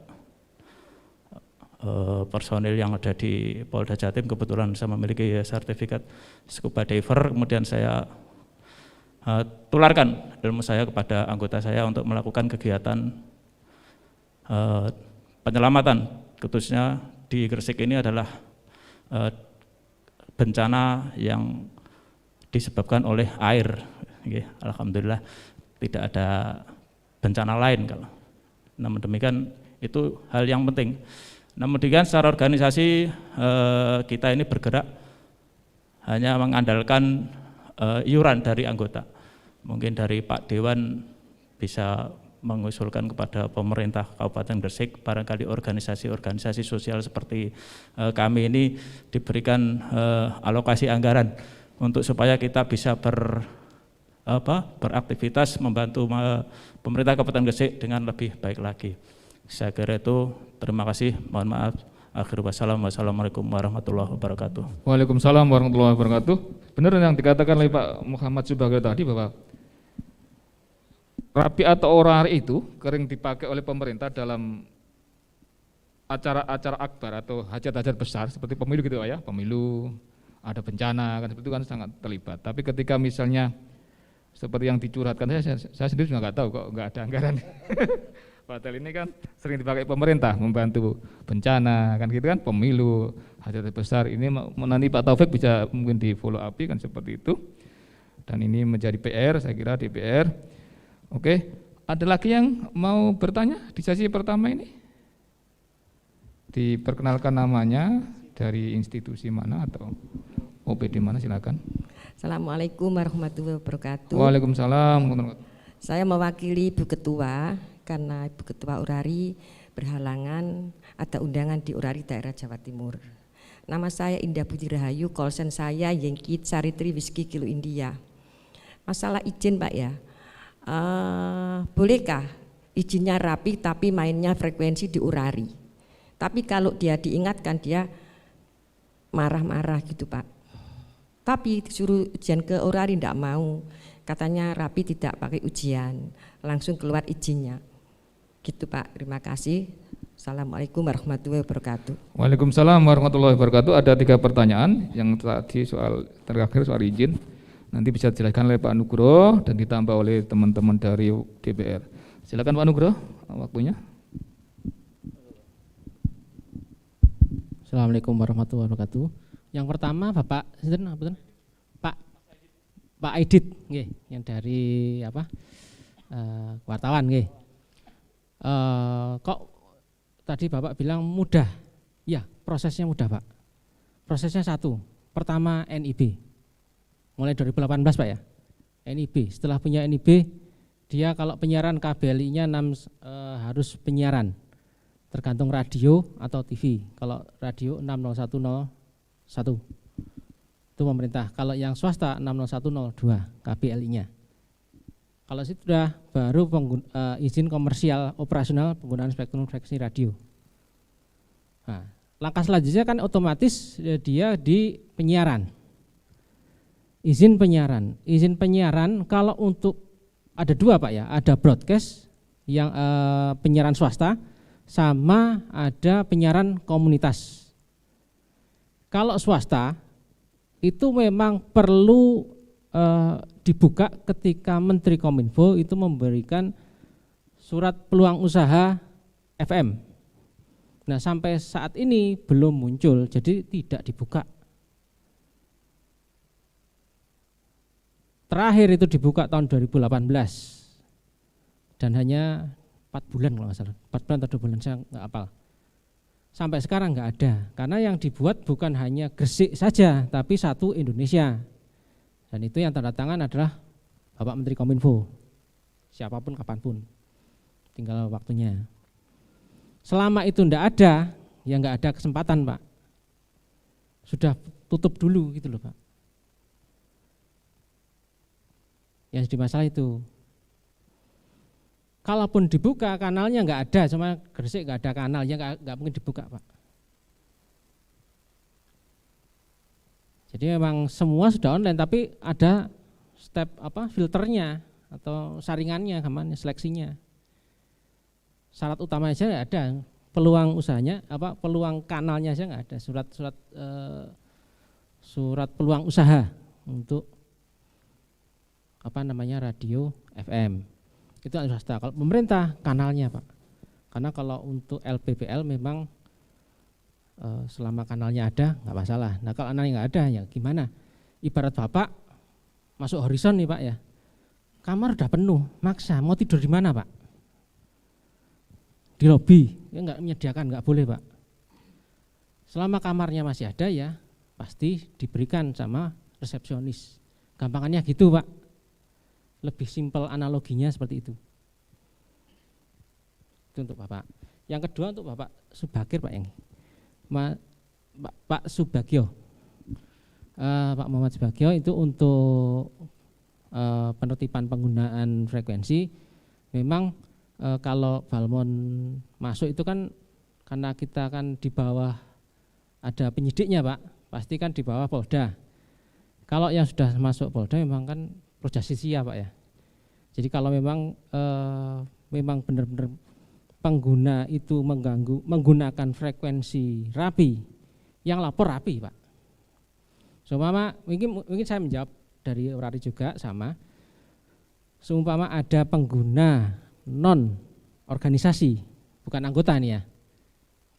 personil yang ada di Polda Jatim, kebetulan saya memiliki sertifikat scuba diver, kemudian saya tularkan ilmu saya kepada anggota saya untuk melakukan kegiatan penyelamatan, khususnya di Gresik ini adalah bencana yang disebabkan oleh air. Alhamdulillah tidak ada bencana lain. Namun demikian itu hal yang penting. Namun demikian secara organisasi kita ini bergerak hanya mengandalkan iuran dari anggota. Mungkin dari Pak Dewan bisa mengusulkan kepada pemerintah Kabupaten Gresik, barangkali organisasi-organisasi sosial seperti kami ini diberikan alokasi anggaran untuk supaya kita bisa beraktivitas membantu pemerintah Kabupaten Gresik dengan lebih baik lagi. Saya kira itu, terima kasih, mohon maaf. Akhir wassalam, wassalamualaikum warahmatullahi wabarakatuh. Waalaikumsalam warahmatullahi wabarakatuh. Benar yang dikatakan oleh Pak Muhammad Subagio tadi bahwa Rapi atau Orari itu sering dipakai oleh pemerintah dalam acara-acara akbar atau hajat-hajat besar seperti pemilu gitu ya, pemilu, ada bencana kan, seperti itu kan sangat terlibat. Tapi ketika misalnya seperti yang dicurhatkan saya sendiri juga nggak tahu kok nggak ada anggaran. Padahal ini kan sering dipakai pemerintah membantu bencana kan gitu kan, pemilu, hajat besar. Ini nanti Pak Taufik bisa mungkin di follow up kan seperti itu. Dan ini menjadi PR, saya kira DPR. Oke, ada lagi yang mau bertanya di sesi pertama ini? Diperkenalkan namanya, dari institusi mana atau OPD mana, silakan. Assalamualaikum warahmatullahi wabarakatuh. Waalaikumsalam. Saya mewakili Ibu Ketua karena Ibu Ketua Orari berhalangan, ada undangan di Orari daerah Jawa Timur. Nama saya Indah Budi Rahayu, kolsen saya Yankee Saritri Whiskey Kilo India. Masalah izin Pak ya, bolehkah izinnya Rapi tapi mainnya frekuensi di Orari? Tapi kalau dia diingatkan dia marah-marah gitu Pak. Tapi disuruh ujian ke Orari tidak mau, katanya Rapi tidak pakai ujian, langsung keluar izinnya. Gitu Pak, terima kasih. Assalamualaikum warahmatullahi wabarakatuh. Waalaikumsalam warahmatullahi wabarakatuh. Ada 3 pertanyaan, yang tadi soal terakhir soal izin, nanti bisa dijelaskan oleh Pak Nugroho dan ditambah oleh teman-teman dari DPR. Silakan Pak Nugroho, waktunya. Assalamualaikum warahmatullahi wabarakatuh. Yang pertama Bapak Pak Aidit nggih, yang dari wartawan nggih. Kok tadi Bapak bilang mudah? Ya, prosesnya mudah Pak. Prosesnya satu, pertama NIB. Mulai 2018 Pak ya. NIB, setelah punya NIB, dia kalau penyiaran KBLI-nya harus penyiaran. Tergantung radio atau TV. Kalau radio 60101. Itu pemerintah. Kalau yang swasta 60102 KBLI-nya. Kalau itu sudah baru izin komersial operasional penggunaan spektrum frekuensi radio. Nah, langkah selanjutnya kan otomatis dia di penyiaran. Izin penyiaran. Izin penyiaran kalau untuk ada dua Pak ya, ada broadcast yang penyiaran swasta sama ada penyiaran komunitas. Kalau swasta itu memang perlu dibuka ketika Menteri Kominfo itu memberikan surat peluang usaha FM. Nah, sampai saat ini belum muncul, jadi tidak dibuka. Terakhir itu dibuka tahun 2018 dan hanya 4 bulan kalau nggak salah, 4 bulan atau 2 bulan, saya nggak hafal. Sampai sekarang nggak ada, karena yang dibuat bukan hanya Gresik saja, tapi satu Indonesia. Dan itu yang tanda tangan adalah Bapak Menteri Kominfo, siapapun kapanpun, tinggal waktunya. Selama itu nggak ada, ya nggak ada kesempatan Pak. Sudah tutup dulu gitu loh Pak. Yang jadi masalah itu. Kalaupun dibuka kanalnya nggak ada, cuma Gresik nggak ada kanal, ya nggak mungkin dibuka Pak. Jadi memang semua sudah online, tapi ada step filternya atau saringannya, kemana seleksinya. Syarat utamanya saja nggak ada, peluang usahanya peluang kanalnya saja nggak ada, surat peluang usaha untuk radio FM. Itu swasta. Kalau pemerintah kanalnya Pak. Karena kalau untuk LPPL memang selama kanalnya ada nggak masalah. Nah kalau kanalnya nggak ada ya gimana? Ibarat Bapak masuk Horizon nih Pak ya, kamar udah penuh, maksa mau tidur di mana Pak? Di lobi, ya nggak menyediakan, nggak boleh Pak. Selama kamarnya masih ada ya pasti diberikan sama resepsionis. Gampangannya gitu Pak. Lebih simpel analoginya seperti itu. Itu untuk Bapak. Yang kedua untuk Bapak Subagir Pak yang Pak Subagio, Pak Muhammad Subagio itu untuk penertiban penggunaan frekuensi. Memang kalau Balmon masuk itu kan karena kita kan di bawah ada penyidiknya Pak, pasti kan di bawah Polda. Kalau yang sudah masuk Polda memang kan Projustisia Pak ya. Jadi kalau memang benar-benar pengguna itu menggunakan frekuensi rapi, yang lapor rapi Pak. Seumpama mungkin saya menjawab dari Orari juga sama. Seumpama ada pengguna non organisasi, bukan anggota nih ya.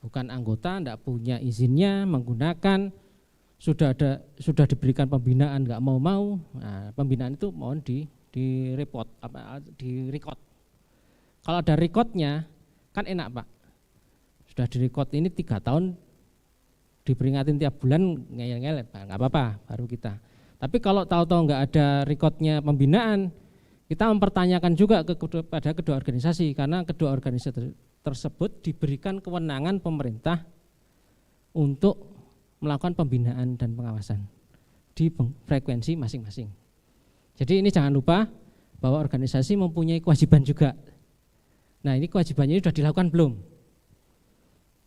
Bukan anggota, enggak punya izinnya menggunakan, sudah diberikan pembinaan nggak mau. Nah, pembinaan itu mohon di report di record. Kalau ada recordnya kan enak Pak. Sudah di record ini 3 tahun diperingatin tiap bulan ngeyel-ngeyel, nggak apa-apa, baru kita. Tapi kalau tahu-tahu nggak ada recordnya pembinaan, kita mempertanyakan juga kepada kedua organisasi, karena kedua organisasi tersebut diberikan kewenangan pemerintah untuk melakukan pembinaan dan pengawasan di frekuensi masing-masing. Jadi ini jangan lupa bahwa organisasi mempunyai kewajiban juga. Nah ini kewajibannya sudah dilakukan belum?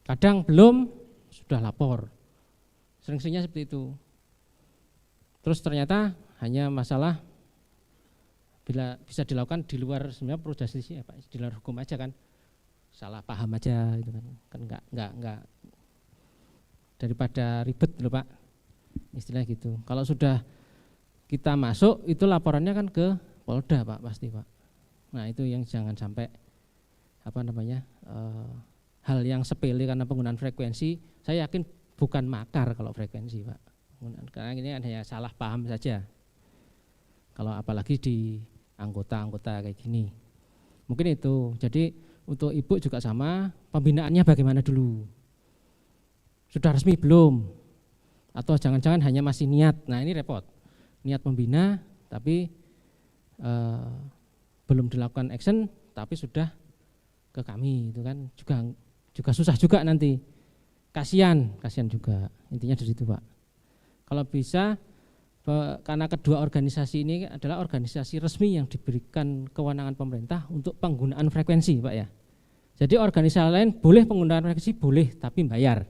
Kadang belum, sudah lapor. Sering-seringnya seperti itu. Terus ternyata hanya masalah bila bisa dilakukan di luar sebenarnya Projustisia Pak, di luar hukum aja kan. Salah paham aja gitu kan enggak daripada ribet loh Pak. Istilahnya gitu. Kalau sudah kita masuk itu laporannya kan ke Polda Pak pasti Pak. Nah, itu yang jangan sampai hal yang sepele karena penggunaan frekuensi, saya yakin bukan makar kalau frekuensi Pak. Karena ini hanya salah paham saja. Kalau apalagi di anggota-anggota kayak gini. Mungkin itu. Jadi untuk ibu juga sama, pembinaannya bagaimana dulu? Sudah resmi belum? Atau jangan-jangan hanya masih niat? Nah ini repot. Niat membina tapi belum dilakukan action, tapi sudah ke kami, itu kan juga susah juga nanti. Kasihan juga. Intinya dari situ, Pak. Kalau bisa, karena kedua organisasi ini adalah organisasi resmi yang diberikan kewenangan pemerintah untuk penggunaan frekuensi, Pak ya. Jadi organisasi lain boleh penggunaan frekuensi, boleh, tapi bayar.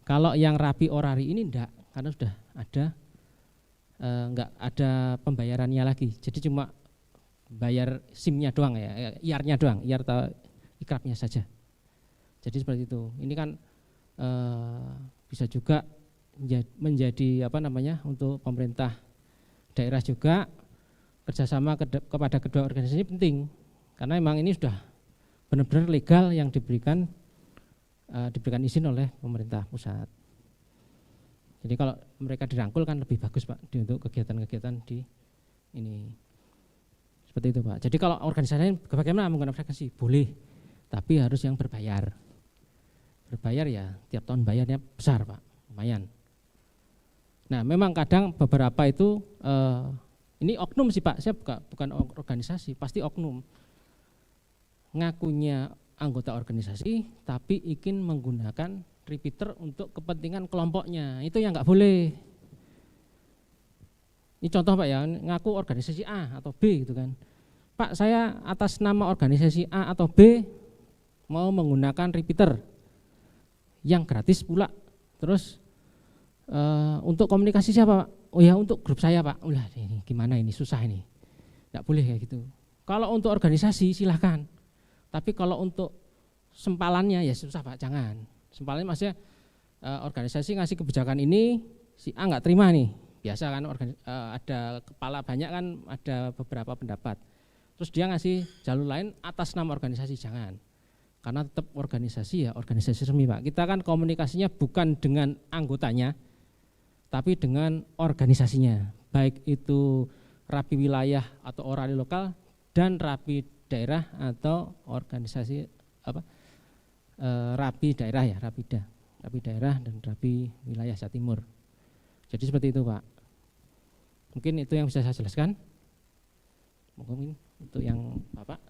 Kalau yang rapi orari ini enggak, karena sudah ada enggak ada pembayarannya lagi. Jadi cuma bayar SIM-nya doang ya, IAR-nya doang, IAR atau ikrapnya saja. Jadi seperti itu. Ini kan bisa juga menjadi untuk pemerintah daerah juga kerjasama kepada kedua organisasi ini penting, karena memang ini sudah benar-benar legal yang diberikan izin oleh pemerintah pusat. Jadi kalau mereka dirangkul kan lebih bagus, Pak, untuk kegiatan-kegiatan di ini. Seperti itu, Pak. Jadi kalau organisasi lain bagaimana menggunakan frekuensi? Boleh, tapi harus yang berbayar. Berbayar ya, tiap tahun bayarnya besar, Pak, lumayan. Nah memang kadang beberapa itu, ini oknum sih, Pak, saya bukan organisasi, pasti oknum. Ngakunya anggota organisasi, tapi ingin menggunakan repeater untuk kepentingan kelompoknya, itu yang nggak boleh. Ini contoh, Pak ya, ngaku organisasi A atau B gitu kan. Pak, saya atas nama organisasi A atau B mau menggunakan repeater yang gratis pula. Terus untuk komunikasi siapa, Pak? Oh ya, untuk grup saya, Pak. Ulah ini gimana ini, susah ini. Enggak boleh kayak gitu. Kalau untuk organisasi silahkan. Tapi kalau untuk sempalannya ya susah, Pak, jangan. Sempalannya maksudnya organisasi ngasih kebijakan ini, si A enggak terima nih. Biasa kan ada kepala banyak kan, ada beberapa pendapat. Terus dia ngasih jalur lain atas nama organisasi, jangan. Karena tetap organisasi ya organisasi resmi, Pak. Kita kan komunikasinya bukan dengan anggotanya, tapi dengan organisasinya. Baik itu rapi wilayah atau orali lokal dan rapi daerah atau organisasi rapi daerah ya, rapi daerah dan rapi wilayah Jawa Timur. Jadi seperti itu, Pak. Mungkin itu yang bisa saya jelaskan. Mungkin untuk yang Bapak.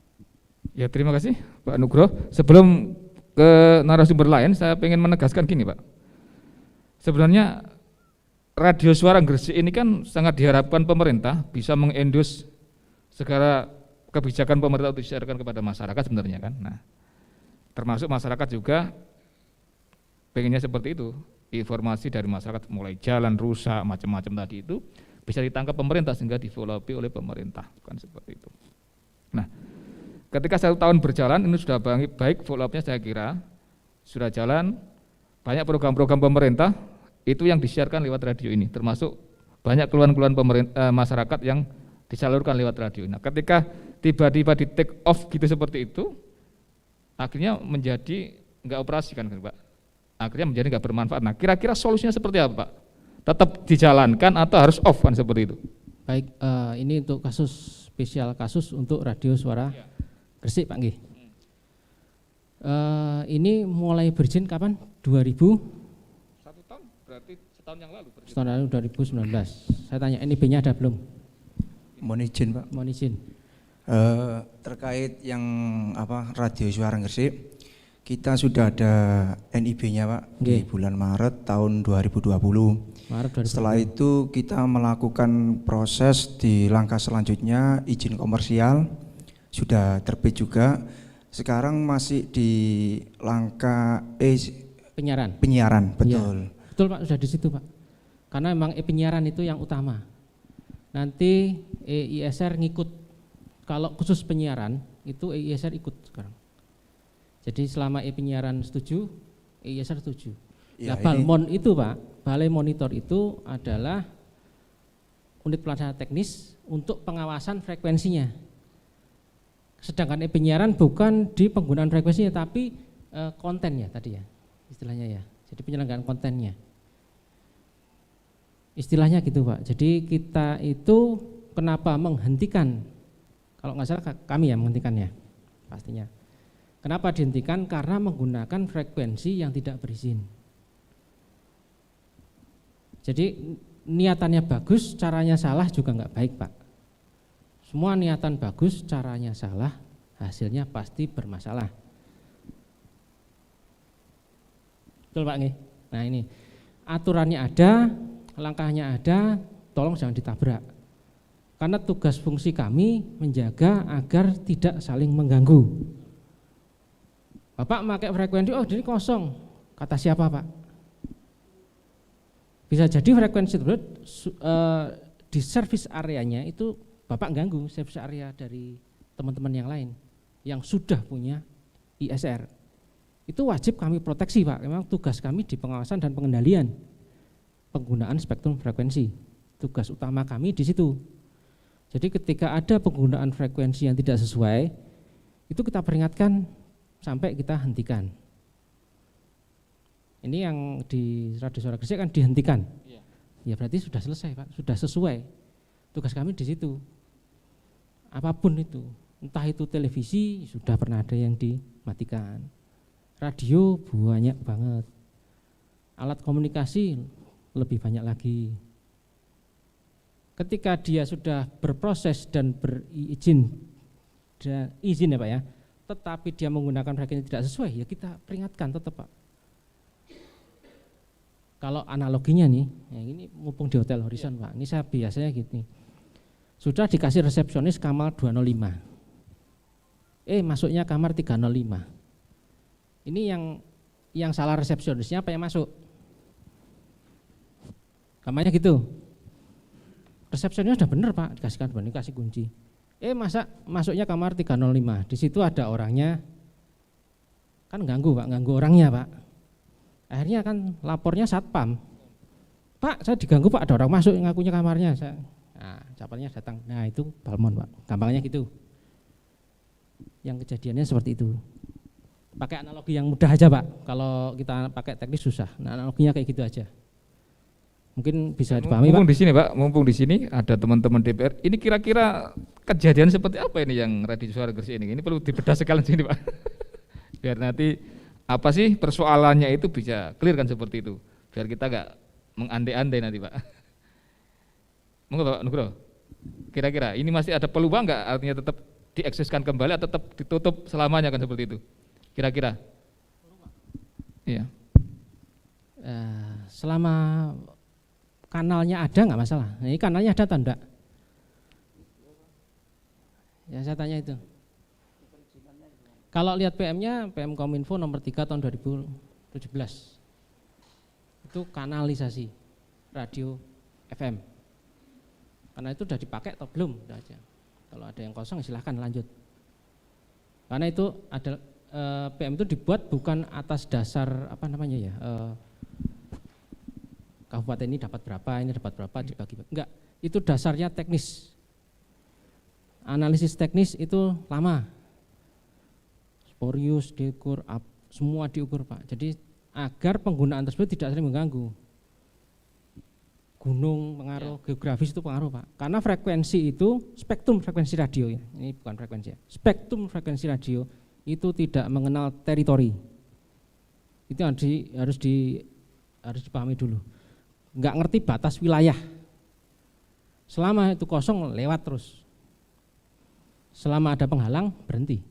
Ya, terima kasih Pak Nugroho. Sebelum ke narasumber lain, saya ingin menegaskan gini, Pak. Sebenarnya radio suara Gresik ini kan sangat diharapkan pemerintah bisa mengendus segala kebijakan pemerintah untuk disiarkan kepada masyarakat sebenarnya kan. Nah, termasuk masyarakat juga pengennya seperti itu. Informasi dari masyarakat mulai jalan rusak macam-macam tadi itu bisa ditangkap pemerintah sehingga developi oleh pemerintah, kan seperti itu. Nah, ketika 1 tahun berjalan ini sudah baik follow-up-nya, saya kira sudah jalan banyak program-program pemerintah itu yang disiarkan lewat radio ini, termasuk banyak keluhan-keluhan masyarakat yang disalurkan lewat radio. Nah, ketika tiba-tiba di take off gitu seperti itu, akhirnya menjadi enggak operasi kan, Pak. Akhirnya menjadi enggak bermanfaat. Nah, kira-kira solusinya seperti apa, Pak? Tetap dijalankan atau harus off kan seperti itu? Baik, ini untuk spesial kasus untuk radio suara Gresik, Pak nggih. Ini mulai berizin kapan? 2000? 1 tahun, berarti setahun yang lalu. Setahun lalu 2019. Saya tanya NIB-nya ada belum? Mohon izin, Pak. Mohon izin. Terkait yang radio suara Gresik, kita sudah ada NIB-nya, Pak, di bulan Maret tahun 2020. Maret 2020. Setelah itu kita melakukan proses di langkah selanjutnya, izin komersial sudah terbit juga. Sekarang masih di langkah penyiaran, betul. Ya, betul, Pak, sudah di situ, Pak. Karena memang penyiaran itu yang utama. Nanti ISR ngikut. Kalau khusus penyiaran itu ISR ikut sekarang. Jadi selama penyiaran setuju, ISR setuju. Ya, nah, Balmon itu, Pak, Balai Monitor itu adalah unit pelaksana teknis untuk pengawasan frekuensinya. Sedangkan penyiaran bukan di penggunaan frekuensinya, tapi kontennya tadi ya, istilahnya ya. Jadi penyelenggaraan kontennya. Istilahnya gitu Pak. Jadi kita itu kenapa menghentikan, kalau nggak salah kami ya menghentikannya pastinya. Kenapa dihentikan? Karena menggunakan frekuensi yang tidak berizin. Jadi niatannya bagus, caranya salah juga nggak baik Pak. Semua niatan bagus, caranya salah, hasilnya pasti bermasalah. Betul Pak nih. Nah ini aturannya ada, langkahnya ada, tolong jangan ditabrak. Karena tugas fungsi kami menjaga agar tidak saling mengganggu. Bapak pakai frekuensi, oh ini kosong. Kata siapa Pak? Bisa jadi frekuensi tersebut di service areanya itu Bapak ganggu service area dari teman-teman yang lain yang sudah punya ISR. Itu wajib kami proteksi Pak. Memang tugas kami di pengawasan dan pengendalian penggunaan spektrum frekuensi. Tugas utama kami di situ. Jadi ketika ada penggunaan frekuensi yang tidak sesuai, itu kita peringatkan sampai kita hentikan. Ini yang di Radio Suara Gresik kan dihentikan. Ya berarti sudah selesai Pak, sudah sesuai. Tugas kami di situ. Apapun itu, entah itu televisi sudah pernah ada yang dimatikan. Radio banyak banget. Alat komunikasi lebih banyak lagi. Ketika dia sudah berproses dan berizin izin ya Pak ya, tetapi dia menggunakan frekuensi tidak sesuai, ya kita peringatkan tetap Pak. Kalau analoginya nih, ya ini mumpung di Hotel Horizon Pak, ini saya biasanya gitu nih. Sudah dikasih resepsionis kamar 205. Masuknya kamar 305. Ini yang salah resepsionisnya apa yang masuk? Kamarnya gitu. Resepsionisnya sudah benar Pak, dikasih kunci. Masuknya kamar 305. Di situ ada orangnya. Kan ganggu Pak, ganggu orangnya Pak. Akhirnya kan lapornya satpam. Pak, saya diganggu Pak, ada orang masuk yang ngakunya kamarnya. Nah, caparnya datang. Nah, itu balmon Pak. Gampangnya gitu. Yang kejadiannya seperti itu. Pakai analogi yang mudah aja Pak. Kalau kita pakai teknis susah. Nah, analoginya kayak gitu aja. Mungkin bisa dipahami mumpung Pak. Di sini Pak, mumpung di sini ada teman-teman DPR. Ini kira-kira kejadian seperti apa ini yang Radio Suara Gresik ini? Ini perlu dibedah sekalian sini Pak. Biar nanti apa sih persoalannya itu bisa clear kan seperti itu. Biar kita enggak mengandai-andai nanti Pak. Monggo Pak Nugroho. Kira-kira ini masih ada peluang enggak, artinya tetap dieksiskan kembali atau tetap ditutup selamanya kan seperti itu? Kira-kira. Iya. Selama kanalnya ada nggak masalah. Nah, ini kanalnya ada atau enggak? Ya saya tanya itu. Kalau lihat PM-nya, PM Kominfo nomor 3 tahun 2017. Itu kanalisasi radio FM. Karena itu sudah dipakai atau belum? Sudah aja. Kalau ada yang kosong silahkan lanjut. Karena itu ada PM itu dibuat bukan atas dasar apa namanya ya? Kabupaten ini dapat berapa, dibagi. Enggak, itu dasarnya teknis. Analisis teknis itu lama. Sporius, diukur, semua diukur Pak. Jadi agar penggunaan tersebut tidak saling mengganggu. Gunung pengaruh, geografis itu pengaruh Pak. Karena frekuensi itu, spektrum frekuensi radio ya. Ini bukan frekuensi ya. Spektrum frekuensi radio itu tidak mengenal teritori. Itu harus dipahami dulu. Enggak ngerti batas wilayah. Selama itu kosong lewat terus. Selama ada penghalang berhenti.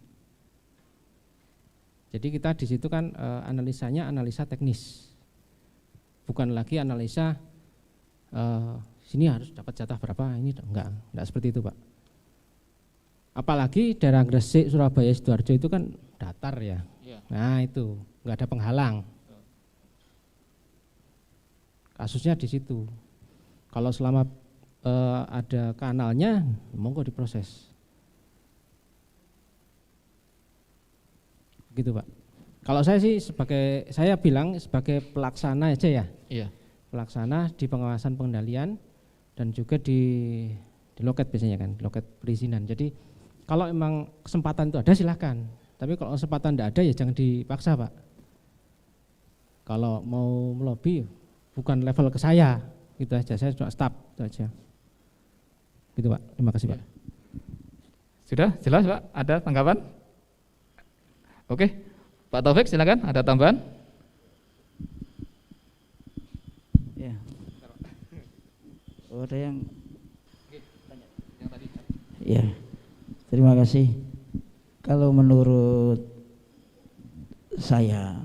Jadi kita di situ kan analisanya analisa teknis. Bukan lagi analisa sini harus dapat jatah berapa, ini enggak seperti itu Pak. Apalagi daerah Gresik, Surabaya, Sidoarjo itu kan datar ya. Nah itu enggak ada penghalang. Kasusnya di situ. Kalau selama ada kanalnya, monggo diproses. Gitu Pak. Kalau saya sih saya bilang sebagai pelaksana aja ya. Iya. Pelaksana di pengawasan pengendalian dan juga di loket biasanya kan, loket perizinan. Jadi kalau memang kesempatan itu ada silahkan. Tapi kalau kesempatan tidak ada ya jangan dipaksa Pak. Kalau mau melobi bukan level ke saya, Itu aja, saya cuma stop itu aja. Gitu Pak, terima kasih Pak. Sudah jelas Pak, ada tanggapan? Oke, Pak Taufik silakan, ada tambahan? Ya. Oh, ada yang ya, terima kasih. Kalau menurut saya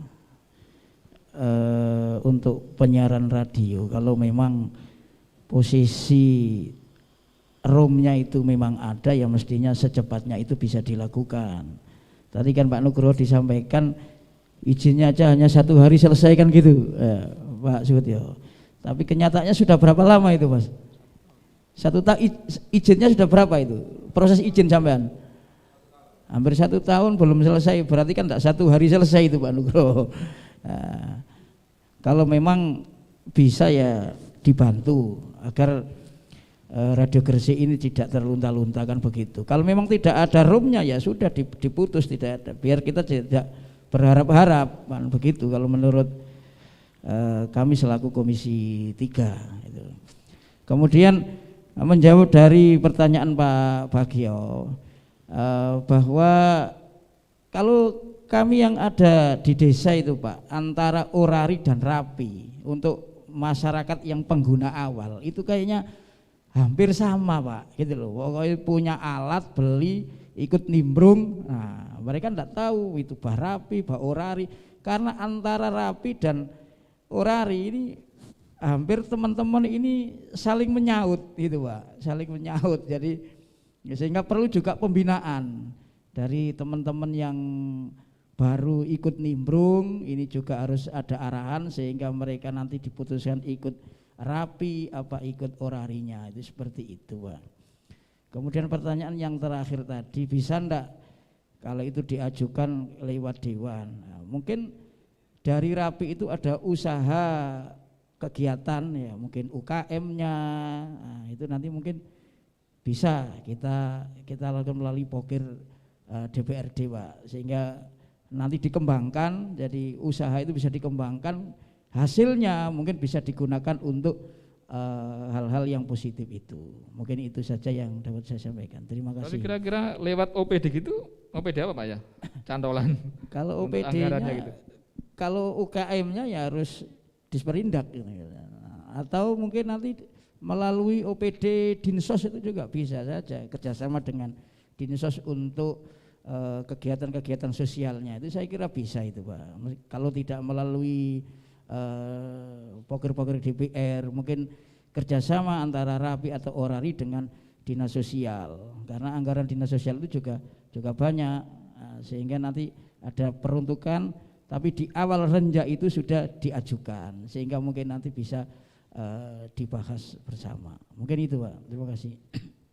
untuk penyiaran radio, kalau memang posisi roomnya itu memang ada, ya mestinya secepatnya itu bisa dilakukan. Tadi kan Pak Nugroho disampaikan izinnya aja hanya 1 hari selesai kan gitu, Pak Sutyo. Tapi kenyataannya sudah berapa lama itu Mas? Izinnya sudah berapa itu? Proses izin sampean? Hampir 1 tahun belum selesai, berarti kan tidak 1 hari selesai itu Pak Nugroho. Kalau memang bisa ya dibantu agar Radio Gresik ini tidak terlunta-lunta kan begitu. Kalau memang tidak ada roomnya ya sudah diputus, tidak ada. Biar kita tidak berharap-harap kan begitu. Kalau menurut kami selaku Komisi 3 itu. Kemudian menjawab dari pertanyaan Pak Bagio bahwa kalau kami yang ada di desa itu Pak, antara orari dan rapi untuk masyarakat yang pengguna awal itu kayaknya hampir sama Pak, gitu loh. Pokoknya punya alat, beli, ikut nimbrung. Nah, mereka tidak tahu itu bah rapi, bah orari, karena antara rapi dan orari ini hampir teman-teman ini saling menyaut gitu Pak, saling menyaut. Jadi sehingga perlu juga pembinaan dari teman-teman yang baru ikut nimbrung, ini juga harus ada arahan sehingga mereka nanti diputuskan ikut rapi apa ikut orarinya, itu seperti itu Pak. Kemudian pertanyaan yang terakhir tadi, bisa ndak kalau itu diajukan lewat dewan? Nah, mungkin dari rapi itu ada usaha kegiatan ya, mungkin UKM-nya, nah, itu nanti mungkin bisa kita lakukan melalui pokir DPRD Pak, sehingga nanti dikembangkan, jadi usaha itu bisa dikembangkan, hasilnya mungkin bisa digunakan untuk hal-hal yang positif itu. Mungkin itu saja yang dapat saya sampaikan. Terima kasih. Tapi kira-kira lewat OPD gitu, OPD apa Pak ya? Cantolan. Kalau OPD-nya, gitu. Kalau UKM-nya ya harus disperindak gitu. Atau mungkin nanti melalui OPD Dinsos itu juga bisa saja kerjasama dengan Dinsos untuk kegiatan-kegiatan sosialnya, itu saya kira bisa itu Pak. Kalau tidak melalui poker-poker DPR, mungkin kerjasama antara rapi atau orari dengan dinas sosial, karena anggaran dinas sosial itu juga banyak, sehingga nanti ada peruntukan, tapi di awal renjak itu sudah diajukan, sehingga mungkin nanti bisa dibahas bersama. Mungkin itu Pak, terima kasih.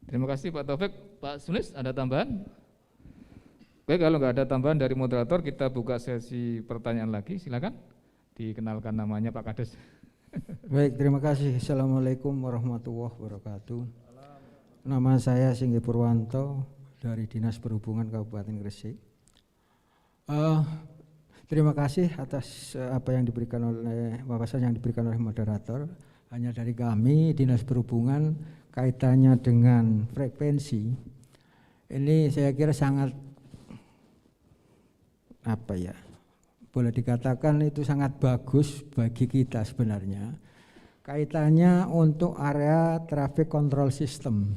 Terima kasih Pak Taufik. Pak Sunis ada tambahan? Baik, kalau nggak ada tambahan dari moderator, kita buka sesi pertanyaan lagi, silakan. Dikenalkan namanya Pak Kades. Baik, terima kasih. Assalamualaikum warahmatullahi wabarakatuh. Nama saya Singgi Purwanto dari Dinas Perhubungan Kabupaten Gresik. Terima kasih atas apa yang diberikan oleh wawasan yang diberikan oleh moderator. Hanya dari kami Dinas Perhubungan kaitannya dengan frekuensi ini saya kira sangat boleh dikatakan itu sangat bagus bagi kita sebenarnya, kaitannya untuk area traffic control system.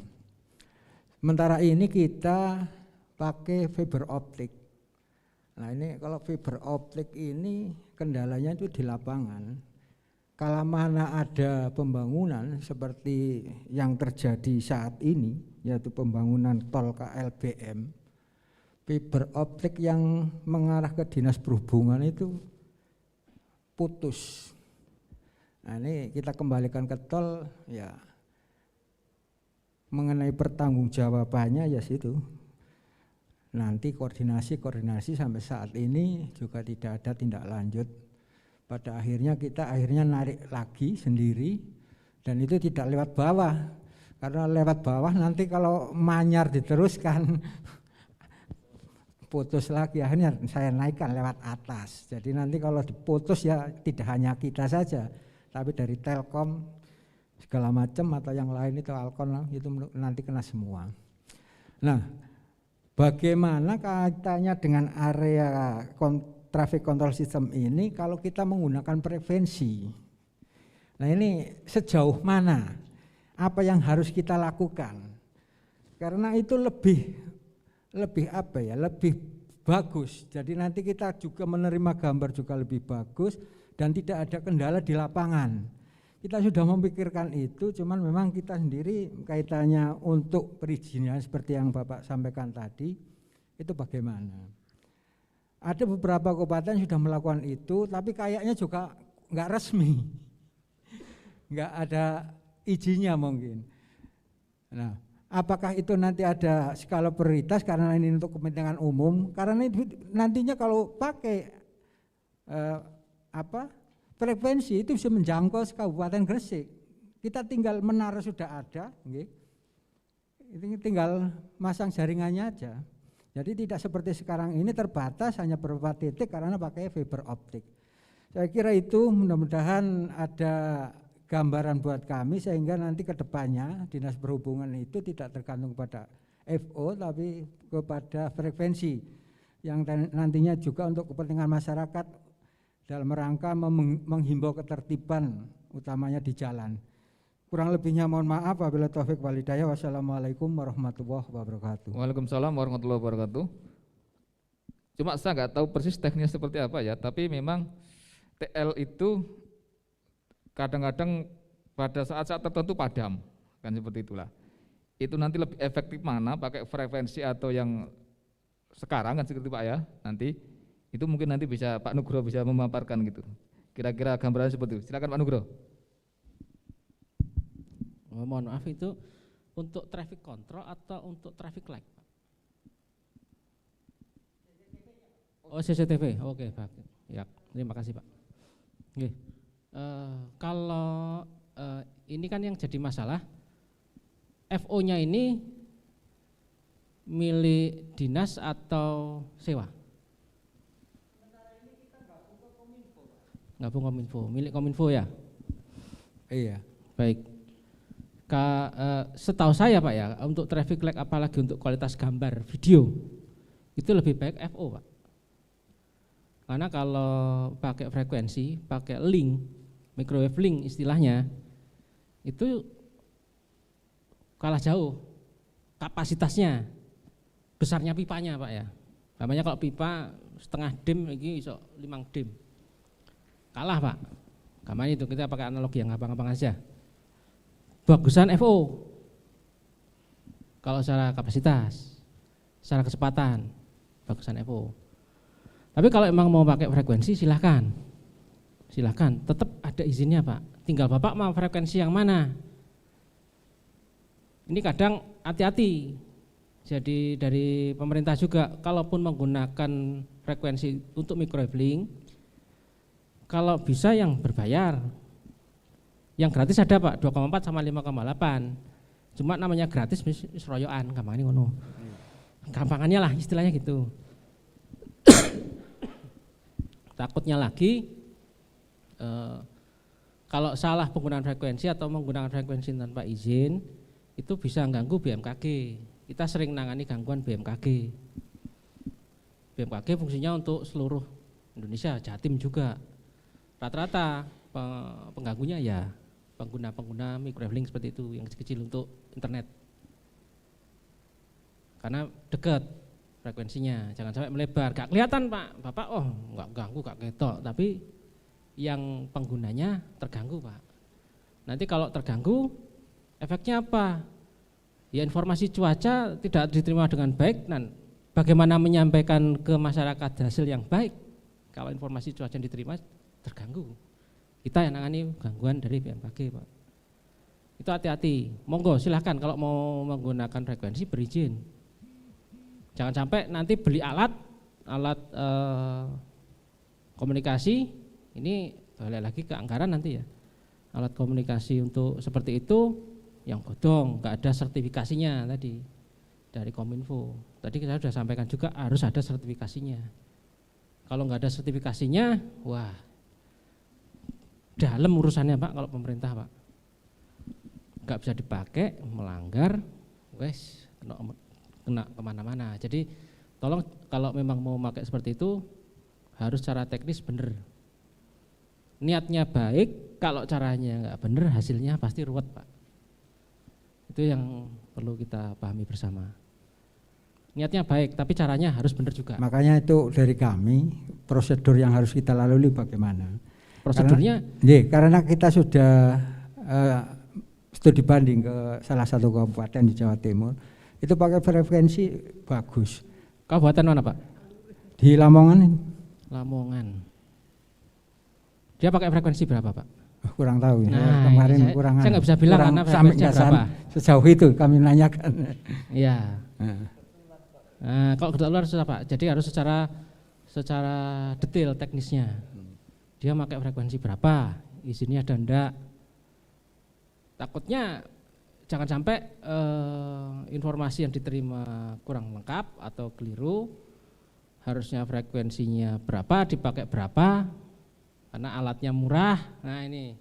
Sementara ini kita pakai fiber optik. Nah ini kalau fiber optik ini kendalanya itu di lapangan. Kalau mana ada pembangunan seperti yang terjadi saat ini, yaitu pembangunan tol KLBM, fiber optik yang mengarah ke dinas perhubungan itu putus. Nah ini kita kembalikan ke tol ya, mengenai pertanggungjawabannya ya situ. Nanti koordinasi sampai saat ini juga tidak ada tindak lanjut. Pada akhirnya kita narik lagi sendiri, dan itu tidak lewat bawah. Karena lewat bawah nanti kalau manyar diteruskan putus lagi, akhirnya saya naikkan lewat atas. Jadi nanti kalau diputus ya tidak hanya kita saja, tapi dari Telkom segala macam atau yang lain itu alkon itu nanti kena semua. Nah, bagaimana kaitannya dengan area traffic control system ini kalau kita menggunakan frekuensi? Nah, ini sejauh mana? Apa yang harus kita lakukan? Karena itu lebih bagus. Jadi nanti kita juga menerima gambar juga lebih bagus dan tidak ada kendala di lapangan. Kita sudah memikirkan itu, cuman memang kita sendiri kaitannya untuk perizinan seperti yang Bapak sampaikan tadi, itu bagaimana? Ada beberapa kabupaten sudah melakukan itu, tapi kayaknya juga nggak resmi, nggak ada izinnya mungkin. Nah, apakah itu nanti ada skala prioritas karena ini untuk kepentingan umum? Karena ini nantinya kalau pakai frekuensi itu bisa menjangkau Kabupaten Gresik. Kita tinggal menara sudah ada, ini tinggal masang jaringannya aja. Jadi tidak seperti sekarang ini terbatas hanya beberapa titik karena pakai fiber optik. Saya kira itu mudah-mudahan ada gambaran buat kami sehingga nanti ke depannya Dinas Perhubungan itu tidak tergantung pada FO tapi kepada frekuensi yang nantinya juga untuk kepentingan masyarakat dalam rangka menghimbau ketertiban utamanya di jalan. Kurang lebihnya mohon maaf, wabillahi taufik wal hidayah. Wassalamualaikum warahmatullahi wabarakatuh. Waalaikumsalam warahmatullahi wabarakatuh. Cuma saya nggak tahu persis teknisnya seperti apa ya, tapi memang TL itu kadang-kadang pada saat-saat tertentu padam, kan seperti itulah. Itu nanti lebih efektif mana, pakai frekuensi atau yang sekarang kan seperti Pak ya, nanti itu mungkin nanti bisa Pak Nugroho bisa memaparkan gitu. Kira-kira gambaran seperti itu. Silakan Pak Nugroho. Mohon maaf, itu untuk traffic control atau untuk traffic light? Oh, CCTV. Oke, Pak. Ya, terima kasih, Pak. Oke. Kalau ini kan yang jadi masalah, FO-nya ini milik dinas atau sewa? Gabung Kominfo, milik Kominfo ya? Iya. Baik. Setahu saya Pak ya, untuk traffic light apalagi untuk kualitas gambar, video, itu lebih baik FO Pak. Karena kalau pakai frekuensi, pakai link, microwave link istilahnya, itu kalah jauh kapasitasnya, besarnya pipanya Pak ya. Namanya kalau pipa setengah dim, ini iso 5 dim. Kalah Pak, gampang itu kita pakai analogi yang gampang-gampang aja. Bagusan FO kalau secara kapasitas, secara kecepatan, bagusan FO. Tapi kalau emang mau pakai frekuensi silahkan, tetap ada izinnya Pak. Tinggal Bapak mau frekuensi yang mana. Ini kadang hati-hati. Jadi dari pemerintah juga, kalaupun menggunakan frekuensi untuk microwave link, kalau bisa yang berbayar. Yang gratis ada Pak, 2,4 sama 5,8. Cuma namanya gratis royoan, gampangnya ngono. Gampangannya lah istilahnya gitu. Takutnya lagi kalau salah penggunaan frekuensi atau menggunakan frekuensi tanpa izin, itu bisa mengganggu BMKG. Kita sering nangani gangguan BMKG. BMKG fungsinya untuk seluruh Indonesia, Jatim juga. Rata-rata pengganggunya ya pengguna microwave link seperti itu yang kecil-kecil untuk internet. Karena dekat frekuensinya, jangan sampai melebar. Gak kelihatan Pak, Bapak nggak ganggu, gak ketok, tapi yang penggunanya terganggu Pak. Nanti kalau terganggu, efeknya apa? Ya informasi cuaca tidak diterima dengan baik, dan bagaimana menyampaikan ke masyarakat hasil yang baik kalau informasi cuaca yang diterima terganggu. Kita yang nangani gangguan dari BMKG Pak. Itu hati-hati. Monggo silahkan kalau mau menggunakan frekuensi berizin. Jangan sampai nanti beli alat komunikasi, ini balik lagi ke anggaran nanti ya. Alat komunikasi untuk seperti itu yang bodong, nggak ada sertifikasinya tadi dari Kominfo. Tadi kita sudah sampaikan juga harus ada sertifikasinya. Kalau nggak ada sertifikasinya, wah dalam urusannya Pak kalau pemerintah Pak. nggak bisa dipakai, melanggar, wes kena kemana-mana. Jadi tolong kalau memang mau pakai seperti itu harus secara teknis benar. Niatnya baik, kalau caranya nggak benar hasilnya pasti ruwet Pak. Itu yang perlu kita pahami bersama. Niatnya baik, tapi caranya harus benar juga. Makanya itu dari kami prosedur yang harus kita lalui bagaimana? Prosedurnya? Karena kita sudah studi banding ke salah satu kabupaten di Jawa Timur, itu pakai frekuensi bagus. Kabupaten mana Pak? Di Lamongan. Lamongan. Dia pakai frekuensi berapa Pak? Kurang tahu ya. Nah, kemarin saya nggak bisa bilang karena frekuensinya berapa. Sejauh itu kami menanyakan. Iya. Nah, kalau keluar susah Pak. Jadi harus secara detail teknisnya. Dia pakai frekuensi berapa? Izinnya ada enggak? Takutnya jangan sampai informasi yang diterima kurang lengkap atau keliru. Harusnya frekuensinya berapa, dipakai berapa, karena alatnya murah. Nah ini,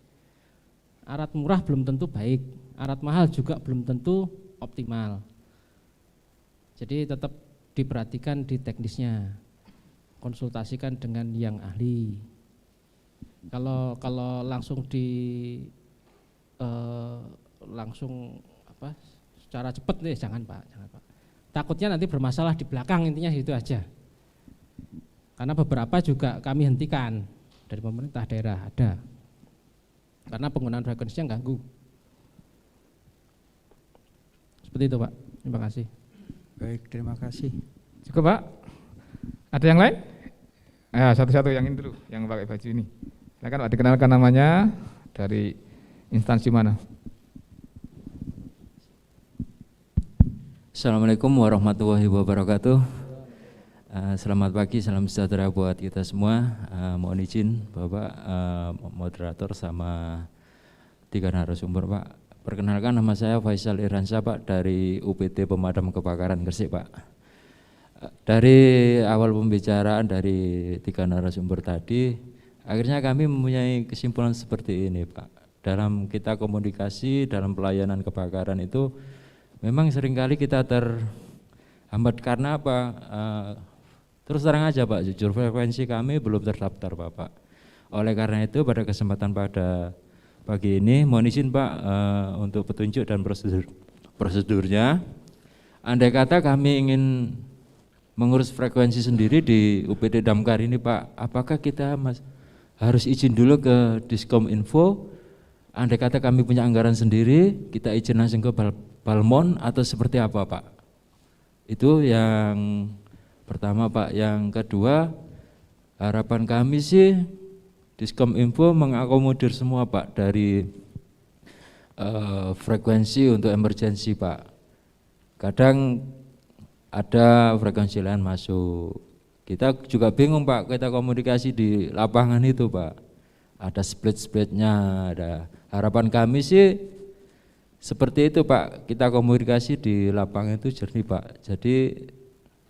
alat murah belum tentu baik, alat mahal juga belum tentu optimal. Jadi tetap diperhatikan di teknisnya, konsultasikan dengan yang ahli. Kalau langsung secara cepat nih jangan Pak. Takutnya nanti bermasalah di belakang, intinya itu aja. Karena beberapa juga kami hentikan dari pemerintah daerah ada, karena penggunaan frekuensinya ganggu. Seperti itu Pak. Terima kasih. Baik, terima kasih. Cukup Pak? Ada yang lain? Satu-satu yang ini dulu, yang pakai baju ini. Silakan Pak, dikenalkan namanya, dari instansi mana? Assalamualaikum warahmatullahi wabarakatuh. Selamat pagi, salam sejahtera buat kita semua. Mohon izin Bapak moderator sama 3 narasumber Pak. Perkenalkan, nama saya Faisal Iransyah Pak, dari UPT Pemadam Kebakaran Gresik Pak. Dari awal pembicaraan dari 3 narasumber tadi, akhirnya kami mempunyai kesimpulan seperti ini Pak. Dalam kita komunikasi, dalam pelayanan kebakaran itu memang seringkali kita terhambat karena apa? Terus terang aja Pak, jujur frekuensi kami belum terdaftar Bapak. Oleh karena itu pada kesempatan pada pagi ini mohon izin Pak untuk petunjuk dan prosedurnya. Andai kata kami ingin mengurus frekuensi sendiri di UPT Damkar ini Pak, apakah kita harus izin dulu ke Diskominfo? Andai kata kami punya anggaran sendiri, kita izin langsung ke Balmon atau seperti apa Pak? Itu yang pertama Pak. Yang kedua, harapan kami sih Diskominfo mengakomodir semua Pak, dari frekuensi untuk emergensi Pak. Kadang ada frekuensi lain masuk, kita juga bingung Pak, kita komunikasi di lapangan itu Pak, ada split-splitnya ada. Harapan kami sih seperti itu Pak, kita komunikasi di lapangan itu jernih Pak. Jadi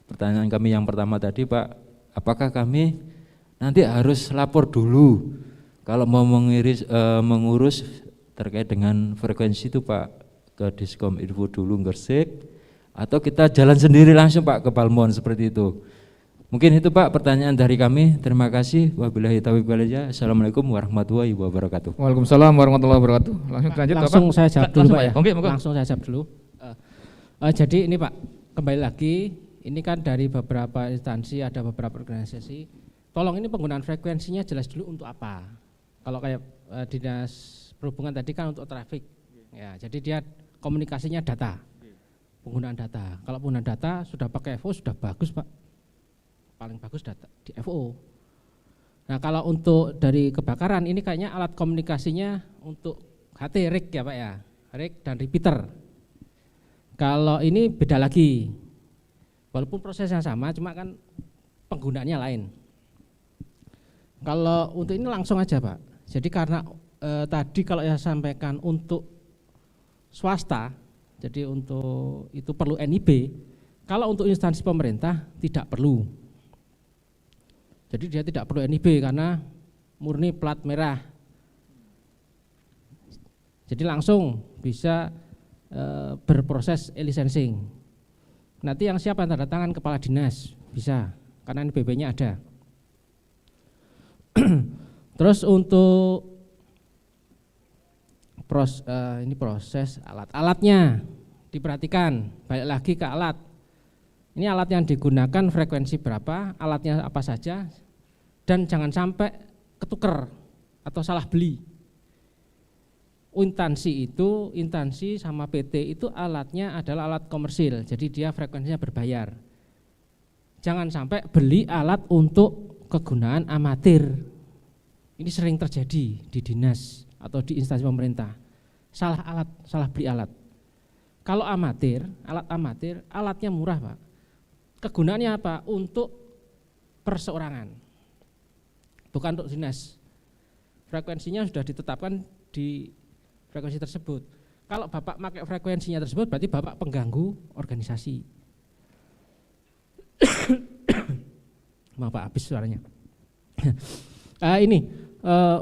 pertanyaan kami yang pertama tadi Pak, apakah kami nanti harus lapor dulu kalau mau mengurus terkait dengan frekuensi itu Pak, ke Diskominfo dulu Gresik, atau kita jalan sendiri langsung Pak ke Balmon seperti itu? Mungkin itu Pak pertanyaan dari kami. Terima kasih. Wabillahi taufiq wal hidayah. Assalamualaikum warahmatullahi wabarakatuh. Waalaikumsalam warahmatullahi wabarakatuh. Langsung lanjut Langsung Bapak. saya jawab dulu Pak ya. Oke, Langsung saya jawab dulu. Jadi ini Pak, kembali lagi, ini kan dari beberapa instansi, ada beberapa organisasi. Tolong ini penggunaan frekuensinya jelas dulu untuk apa. Kalau kayak dinas perhubungan tadi kan untuk trafik. Ya, jadi dia komunikasinya data, penggunaan data. Kalau penggunaan data sudah pakai FO sudah bagus Pak. Paling bagus data di FO. Nah kalau untuk dari kebakaran ini kayaknya alat komunikasinya untuk HT RIG ya Pak ya, RIG dan repeater. Kalau ini beda lagi, walaupun prosesnya sama, cuma kan penggunaannya lain. Kalau untuk ini langsung aja Pak. Jadi karena tadi kalau saya sampaikan untuk swasta, jadi untuk itu perlu NIB. Kalau untuk instansi pemerintah tidak perlu. Jadi dia tidak perlu NIB karena murni plat merah. Jadi langsung bisa berproses e-licensing. Nanti yang siapa tanda tangan kepala dinas bisa, karena NPB-nya ada. Terus untuk proses alat-alatnya diperhatikan, balik lagi ke alat. Ini alat yang digunakan frekuensi berapa, alatnya apa saja, dan jangan sampai ketuker atau salah beli. Instansi sama PT itu alatnya adalah alat komersil, jadi dia frekuensinya berbayar. Jangan sampai beli alat untuk kegunaan amatir. Ini sering terjadi di dinas atau di instansi pemerintah. Salah alat, salah beli alat. Kalau amatir, alatnya murah Pak. Kegunaannya apa? Untuk perseorangan, bukan untuk dinas. Frekuensinya sudah ditetapkan di frekuensi tersebut. Kalau Bapak pakai frekuensinya tersebut berarti Bapak pengganggu organisasi. Maaf Pak, habis suaranya.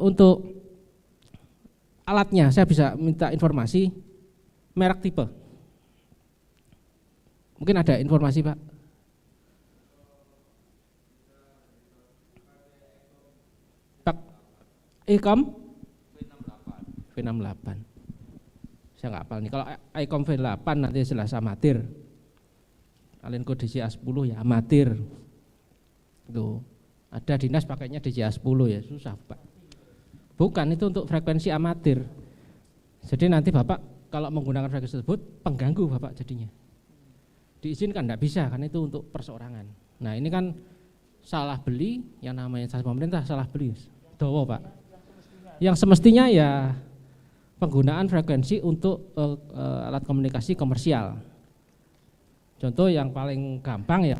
Untuk alatnya saya bisa minta informasi merek tipe. Mungkin ada informasi Pak? Pak Ecom V68. Saya nggak hafal nih. Kalau Ecom V8 nanti jelas amatir. Alinco DCA10 ya amatir. Itu ada dinas pakainya DCA10 ya susah Pak. Bukan, itu untuk frekuensi amatir. Jadi nanti Bapak kalau menggunakan frekuensi tersebut pengganggu Bapak jadinya. Diizinkan enggak bisa, karena itu untuk perseorangan. Nah ini kan salah beli, yang namanya instansi pemerintah salah beli. Dowo Pak. Yang semestinya ya penggunaan frekuensi untuk alat komunikasi komersial. Contoh yang paling gampang ya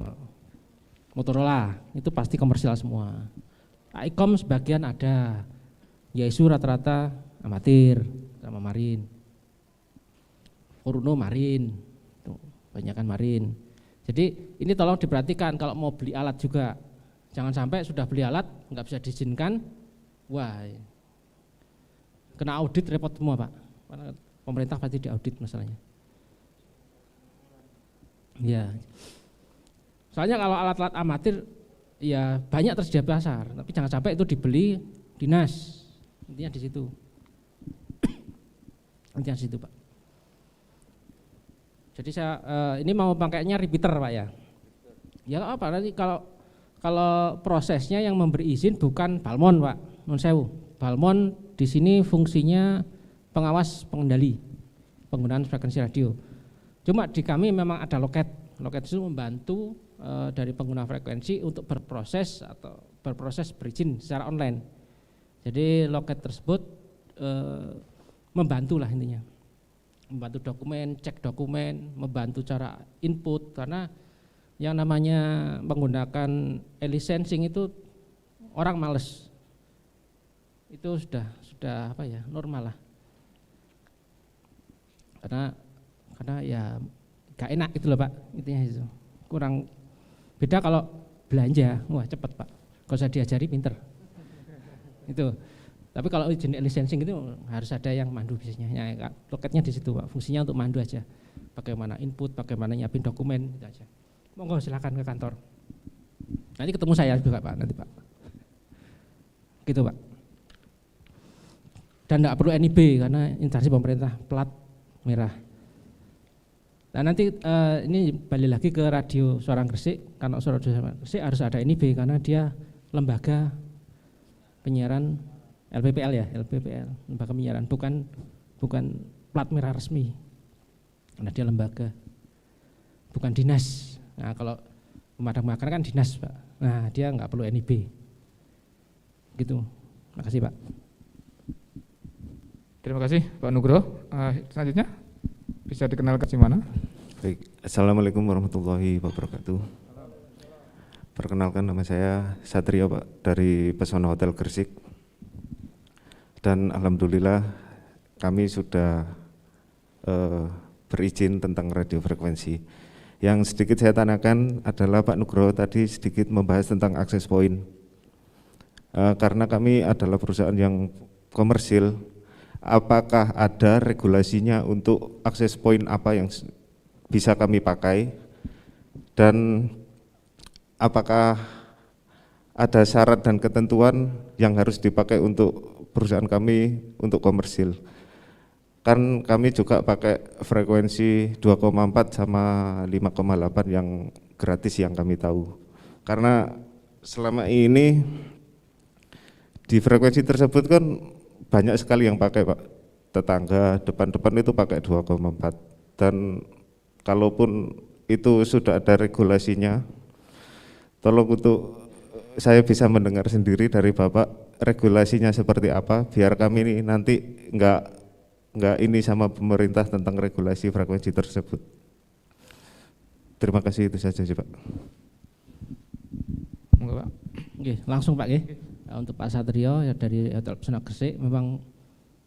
Motorola, itu pasti komersial semua. Icom sebagian ada, Yaesu rata-rata amatir sama marin. Furuno marin, tuh, banyakan marin. Jadi ini tolong diperhatikan kalau mau beli alat juga. Jangan sampai sudah beli alat nggak bisa diizinkan, wah kena audit repot semua Pak. Karena pemerintah pasti diaudit masalahnya. Ya. Soalnya kalau alat-alat amatir ya banyak tersedia pasar, tapi jangan sampai itu dibeli dinas. Intinya di situ. Intinya di situ Pak. Jadi saya ini mau pakainya repeater Pak ya. Ya apa nanti kalau prosesnya yang memberi izin bukan Balmon Pak, nun sewu. Balmon di sini fungsinya pengawas pengendali penggunaan frekuensi radio. Cuma di kami memang ada loket. Loket itu membantu dari pengguna frekuensi untuk berproses berizin secara online. Jadi loket tersebut membantu lah intinya. Membantu dokumen, cek dokumen, membantu cara input, karena yang namanya menggunakan e-licensing itu orang males. Itu sudah apa ya, normal lah. Karena ya gak enak gitu loh Pak, intinya itu. Kurang beda kalau belanja, wah cepet Pak. Kalau saya diajari pinter. Itu. Tapi kalau jenis licensing itu harus ada yang mandu biasanya. Ya, loketnya di situ Pak, fungsinya untuk mandu aja. Bagaimana input, bagaimana nyiapin dokumen, itu aja. Monggo silakan ke kantor. Nanti ketemu saya juga Pak, nanti Pak. Gitu Pak. Dan enggak perlu NIB karena instansi pemerintah plat merah. Nah nanti ini balik lagi ke radio Suara Gresik. Karena Suara Gresik harus ada NIB karena dia lembaga penyiaran LPPL ya, LPPL, lembaga penyiaran, bukan plat merah resmi. Karena dia lembaga, bukan dinas. Nah kalau pemadam kebakaran kan dinas Pak. Nah dia nggak perlu NIB. Gitu. Makasih Pak. Terima kasih Pak Nugroho. Selanjutnya bisa dikenalkan di mana? Baik, Assalamualaikum warahmatullahi wabarakatuh. Perkenalkan, nama saya Satrio Pak, dari Pesona Hotel Gresik. Dan alhamdulillah kami sudah berizin tentang radio frekuensi. Yang sedikit saya tanyakan adalah Pak Nugroho tadi sedikit membahas tentang akses point. Karena kami adalah perusahaan yang komersil, apakah ada regulasinya untuk akses point apa yang bisa kami pakai, dan apakah ada syarat dan ketentuan yang harus dipakai untuk perusahaan kami untuk komersil. Kan kami juga pakai frekuensi 2,4 sama 5,8 yang gratis yang kami tahu. Karena selama ini di frekuensi tersebut kan banyak sekali yang pakai, Pak. Tetangga depan-depan itu pakai 2,4, dan kalaupun itu sudah ada regulasinya, tolong untuk saya bisa mendengar sendiri dari Bapak regulasinya seperti apa, biar kami ini nanti enggak ini sama pemerintah tentang regulasi frekuensi tersebut. Terima kasih, itu saja sih, Pak. Enggak, Pak. Oke, langsung Pak nggih. Untuk Pak Satrio ya dari Hotel Pesona Gresik, memang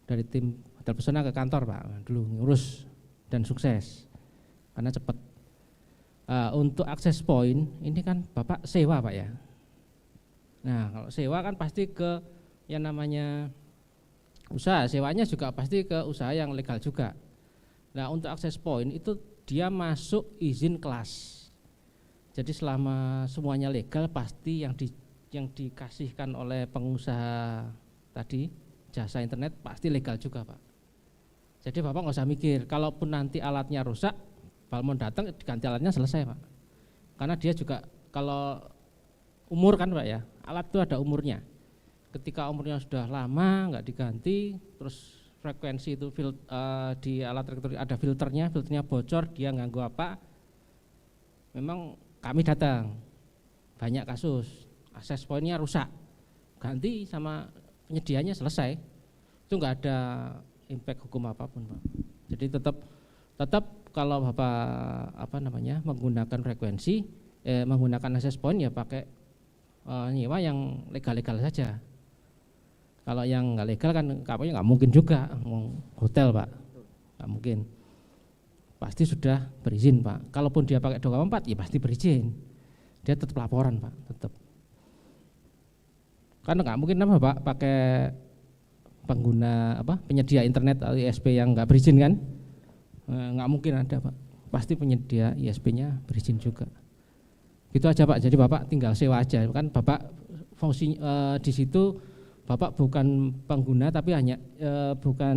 dari tim Hotel Pesona ke kantor Pak dulu ngurus dan sukses karena cepat. Untuk akses point ini kan Bapak sewa Pak ya. Nah kalau sewa kan pasti ke yang namanya usaha, sewanya juga pasti ke usaha yang legal juga. Nah untuk akses point itu dia masuk izin kelas. Jadi selama semuanya legal pasti yang dikasihkan oleh pengusaha tadi jasa internet pasti legal juga Pak. Jadi Bapak nggak usah mikir, kalaupun nanti alatnya rusak, Balmon datang diganti alatnya selesai Pak. Karena dia juga kalau umur kan Pak ya, alat itu ada umurnya. Ketika umurnya sudah lama nggak diganti, terus frekuensi itu di alat rektor ada filternya bocor, dia ganggu apa, memang kami datang, banyak kasus, akses pointnya rusak, ganti sama penyediaannya selesai, itu nggak ada impact hukum apapun Pak. Jadi tetap kalau Bapak menggunakan frekuensi, menggunakan akses point ya pakai nyewa yang legal-legal saja. Kalau yang nggak legal kan kapalnya nggak mungkin juga, hotel Pak, nggak mungkin. Pasti sudah berizin Pak. Kalaupun dia pakai 2,4 ya pasti berizin. Dia tetap laporan Pak, tetap. Karena nggak mungkin Pak pakai pengguna penyedia internet atau ISP yang nggak berizin kan? Nggak mungkin ada Pak. Pasti penyedia ISP-nya berizin juga. Gitu aja Pak. Jadi Bapak tinggal sewa aja. Kan Bapak fungsi di situ Bapak bukan pengguna tapi hanya bukan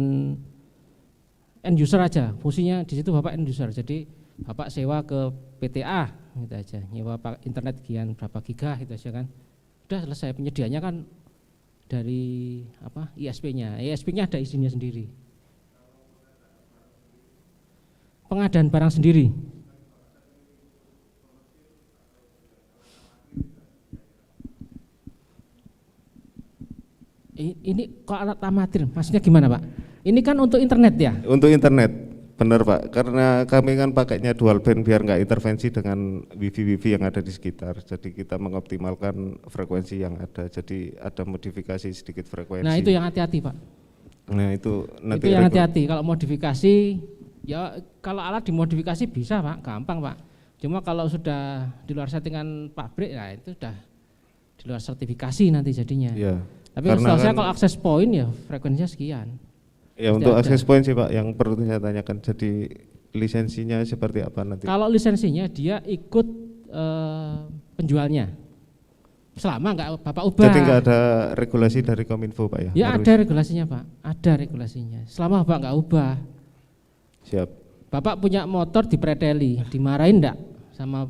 end user aja. Fungsinya di situ Bapak end user. Jadi Bapak sewa ke PTA gitu aja. Nyewa internet sekian berapa giga gitu aja kan. Udah selesai, penyediaannya kan dari ISP-nya. ISP-nya ada izinnya sendiri. Pengadaan barang sendiri. Ini kok alat amatir, maksudnya gimana Pak? Ini kan untuk internet ya? Untuk internet, benar Pak. Karena kami kan pakainya dual band biar nggak intervensi dengan wifi yang ada di sekitar. Jadi kita mengoptimalkan frekuensi yang ada. Jadi ada modifikasi sedikit frekuensi. Nah itu yang hati-hati Pak. Nah itu nanti. Itu yang hati-hati. Kalau modifikasi, ya kalau alat dimodifikasi bisa Pak, gampang Pak. Cuma kalau sudah di luar settingan pabrik, nah itu sudah di luar sertifikasi nanti jadinya. Iya. Tapi setahu saya kalau akses point ya frekuensinya sekian. Ya untuk akses point sih Pak yang perlu saya tanyakan, jadi lisensinya seperti apa nanti? Kalau lisensinya dia ikut penjualnya. Selama enggak Bapak ubah. Jadi enggak ada regulasi dari Kominfo Pak ya? Ya harus. Ada regulasinya Pak, ada regulasinya. Selama Bapak enggak ubah. Siap. Bapak punya motor dipreteli, dimarahin enggak sama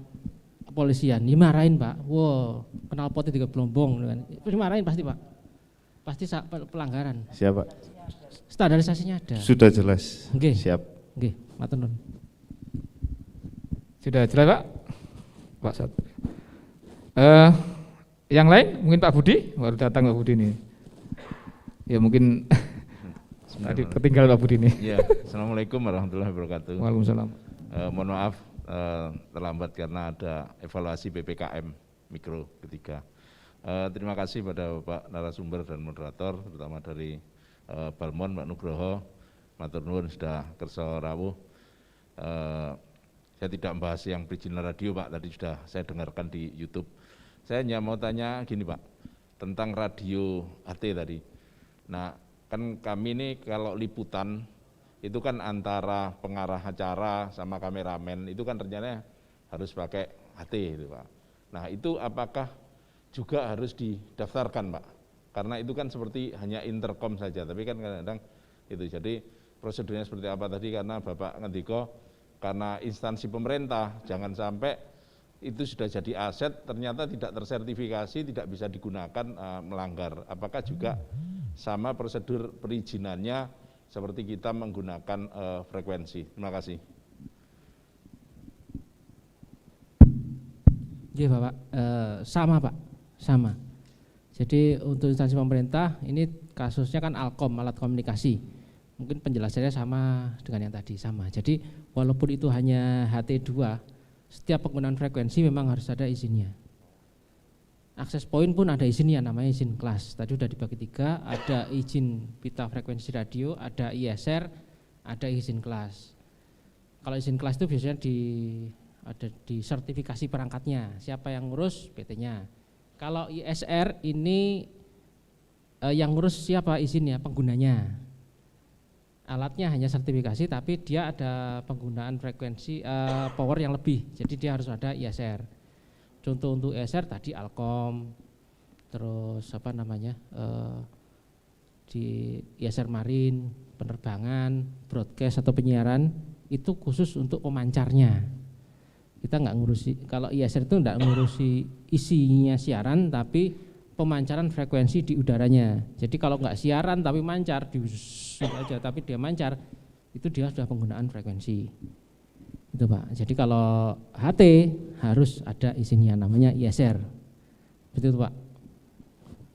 kepolisian? Dimarahin Pak. Wow, knalpotnya 3 gelombong kan. Dimarahin pasti Pak. Pasti pelanggaran. Siap Pak. Standarisasinya ada. Sudah jelas. Oke. Siap. Oke, matur nuwun. Sudah jelas Pak? Pak Sat. Yang lain mungkin Pak Budi, baru datang Pak Budi ini. Ya mungkin tadi ketinggalan Pak Budi ini. Ya, Assalamualaikum warahmatullahi wabarakatuh. Waalaikumsalam. Mohon maaf terlambat karena ada evaluasi PPKM mikro ketiga. Terima kasih pada Bapak narasumber dan moderator, terutama dari Balmon, Pak Nugroho, matur nuwun sudah kersa rawuh. Saya tidak membahas yang perizinan radio Pak, tadi sudah saya dengarkan di YouTube. Saya hanya mau tanya gini Pak, tentang radio AT tadi. Nah, Kan kami ini kalau liputan itu kan antara pengarah acara sama kameramen itu kan ternyata harus pakai HT itu Pak. Nah itu apakah juga harus didaftarkan Pak? Karena itu kan seperti hanya intercom saja, tapi kan kadang-kadang itu. Jadi prosedurnya seperti apa tadi, karena Bapak ngendiko karena instansi pemerintah jangan sampai itu sudah jadi aset ternyata tidak tersertifikasi, tidak bisa digunakan melanggar. Apakah juga sama prosedur perizinannya seperti kita menggunakan frekuensi? Terima kasih. Iya Bapak, sama Pak, sama. Jadi untuk instansi pemerintah ini kasusnya kan Alkom, alat komunikasi. Mungkin penjelasannya sama dengan yang tadi, sama. Jadi walaupun itu hanya HT2, setiap penggunaan frekuensi memang harus ada izinnya. Akses point pun ada izinnya, namanya izin kelas. Tadi sudah dibagi 3, ada izin pita frekuensi radio, ada ISR, ada izin kelas. Kalau izin kelas itu biasanya ada di sertifikasi perangkatnya, siapa yang ngurus PT-nya. Kalau ISR ini yang ngurus siapa izinnya, penggunanya. Alatnya hanya sertifikasi tapi dia ada penggunaan frekuensi power yang lebih, jadi dia harus ada ISR. Contoh untuk ISR tadi Alkom, terus apa namanya di ISR Marin, penerbangan, broadcast atau penyiaran itu khusus untuk pemancarnya. Kita nggak ngurusi, kalau ISR itu nggak ngurusi isinya siaran tapi pemancaran frekuensi di udaranya. Jadi kalau nggak siaran tapi mancar aja, tapi dia mancar itu dia sudah penggunaan frekuensi itu Pak. Jadi kalau HT harus ada izinnya, namanya ISR. Betul itu Pak.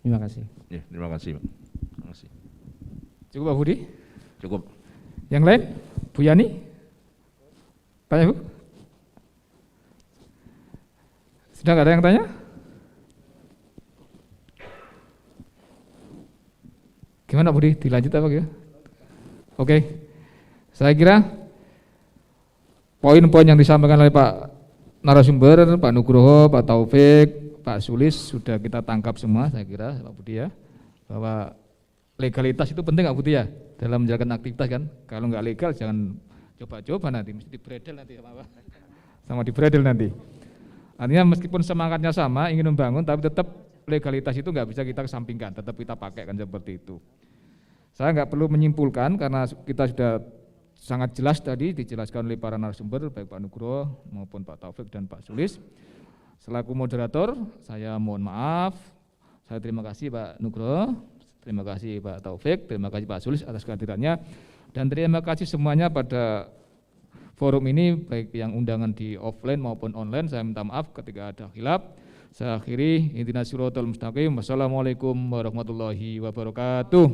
Terima kasih. Ya, terima kasih Pak. Terima kasih. Cukup Pak Budi? Cukup. Yang lain? Bu Yani? Tanya Bu? Sudah nggak ada yang tanya? Gimana Budi? Dilanjut apa gitu? Oke. Saya kira poin-poin yang disampaikan oleh Pak narasumber, Pak Nugroho, Pak Taufik, Pak Sulis sudah kita tangkap semua, saya kira Pak Budi ya, bahwa legalitas itu penting Pak Budi ya dalam menjalankan aktivitas kan. Kalau nggak legal jangan coba-coba nanti, mesti dibredel nanti sama dibredel nanti. Artinya meskipun semangatnya sama, ingin membangun, tapi tetap legalitas itu nggak bisa kita kesampingkan, tetap kita pakai kan seperti itu. Saya nggak perlu menyimpulkan karena kita sudah sangat jelas tadi dijelaskan oleh para narasumber, baik Pak Nugroho maupun Pak Taufik dan Pak Sulis. Selaku moderator, saya mohon maaf. Saya terima kasih Pak Nugroho, terima kasih Pak Taufik, terima kasih Pak Sulis atas kehadirannya, dan terima kasih semuanya pada forum ini, baik yang undangan di offline maupun online. Saya minta maaf ketika ada khilaf. Saya akhiri, intinas siratal mustaqim. Wassalamualaikum warahmatullahi wabarakatuh.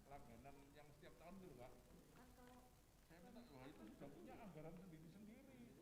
Langganan yang setiap tahun itu Pak, saya minta, wah itu sudah punya anggaran sendiri-sendiri.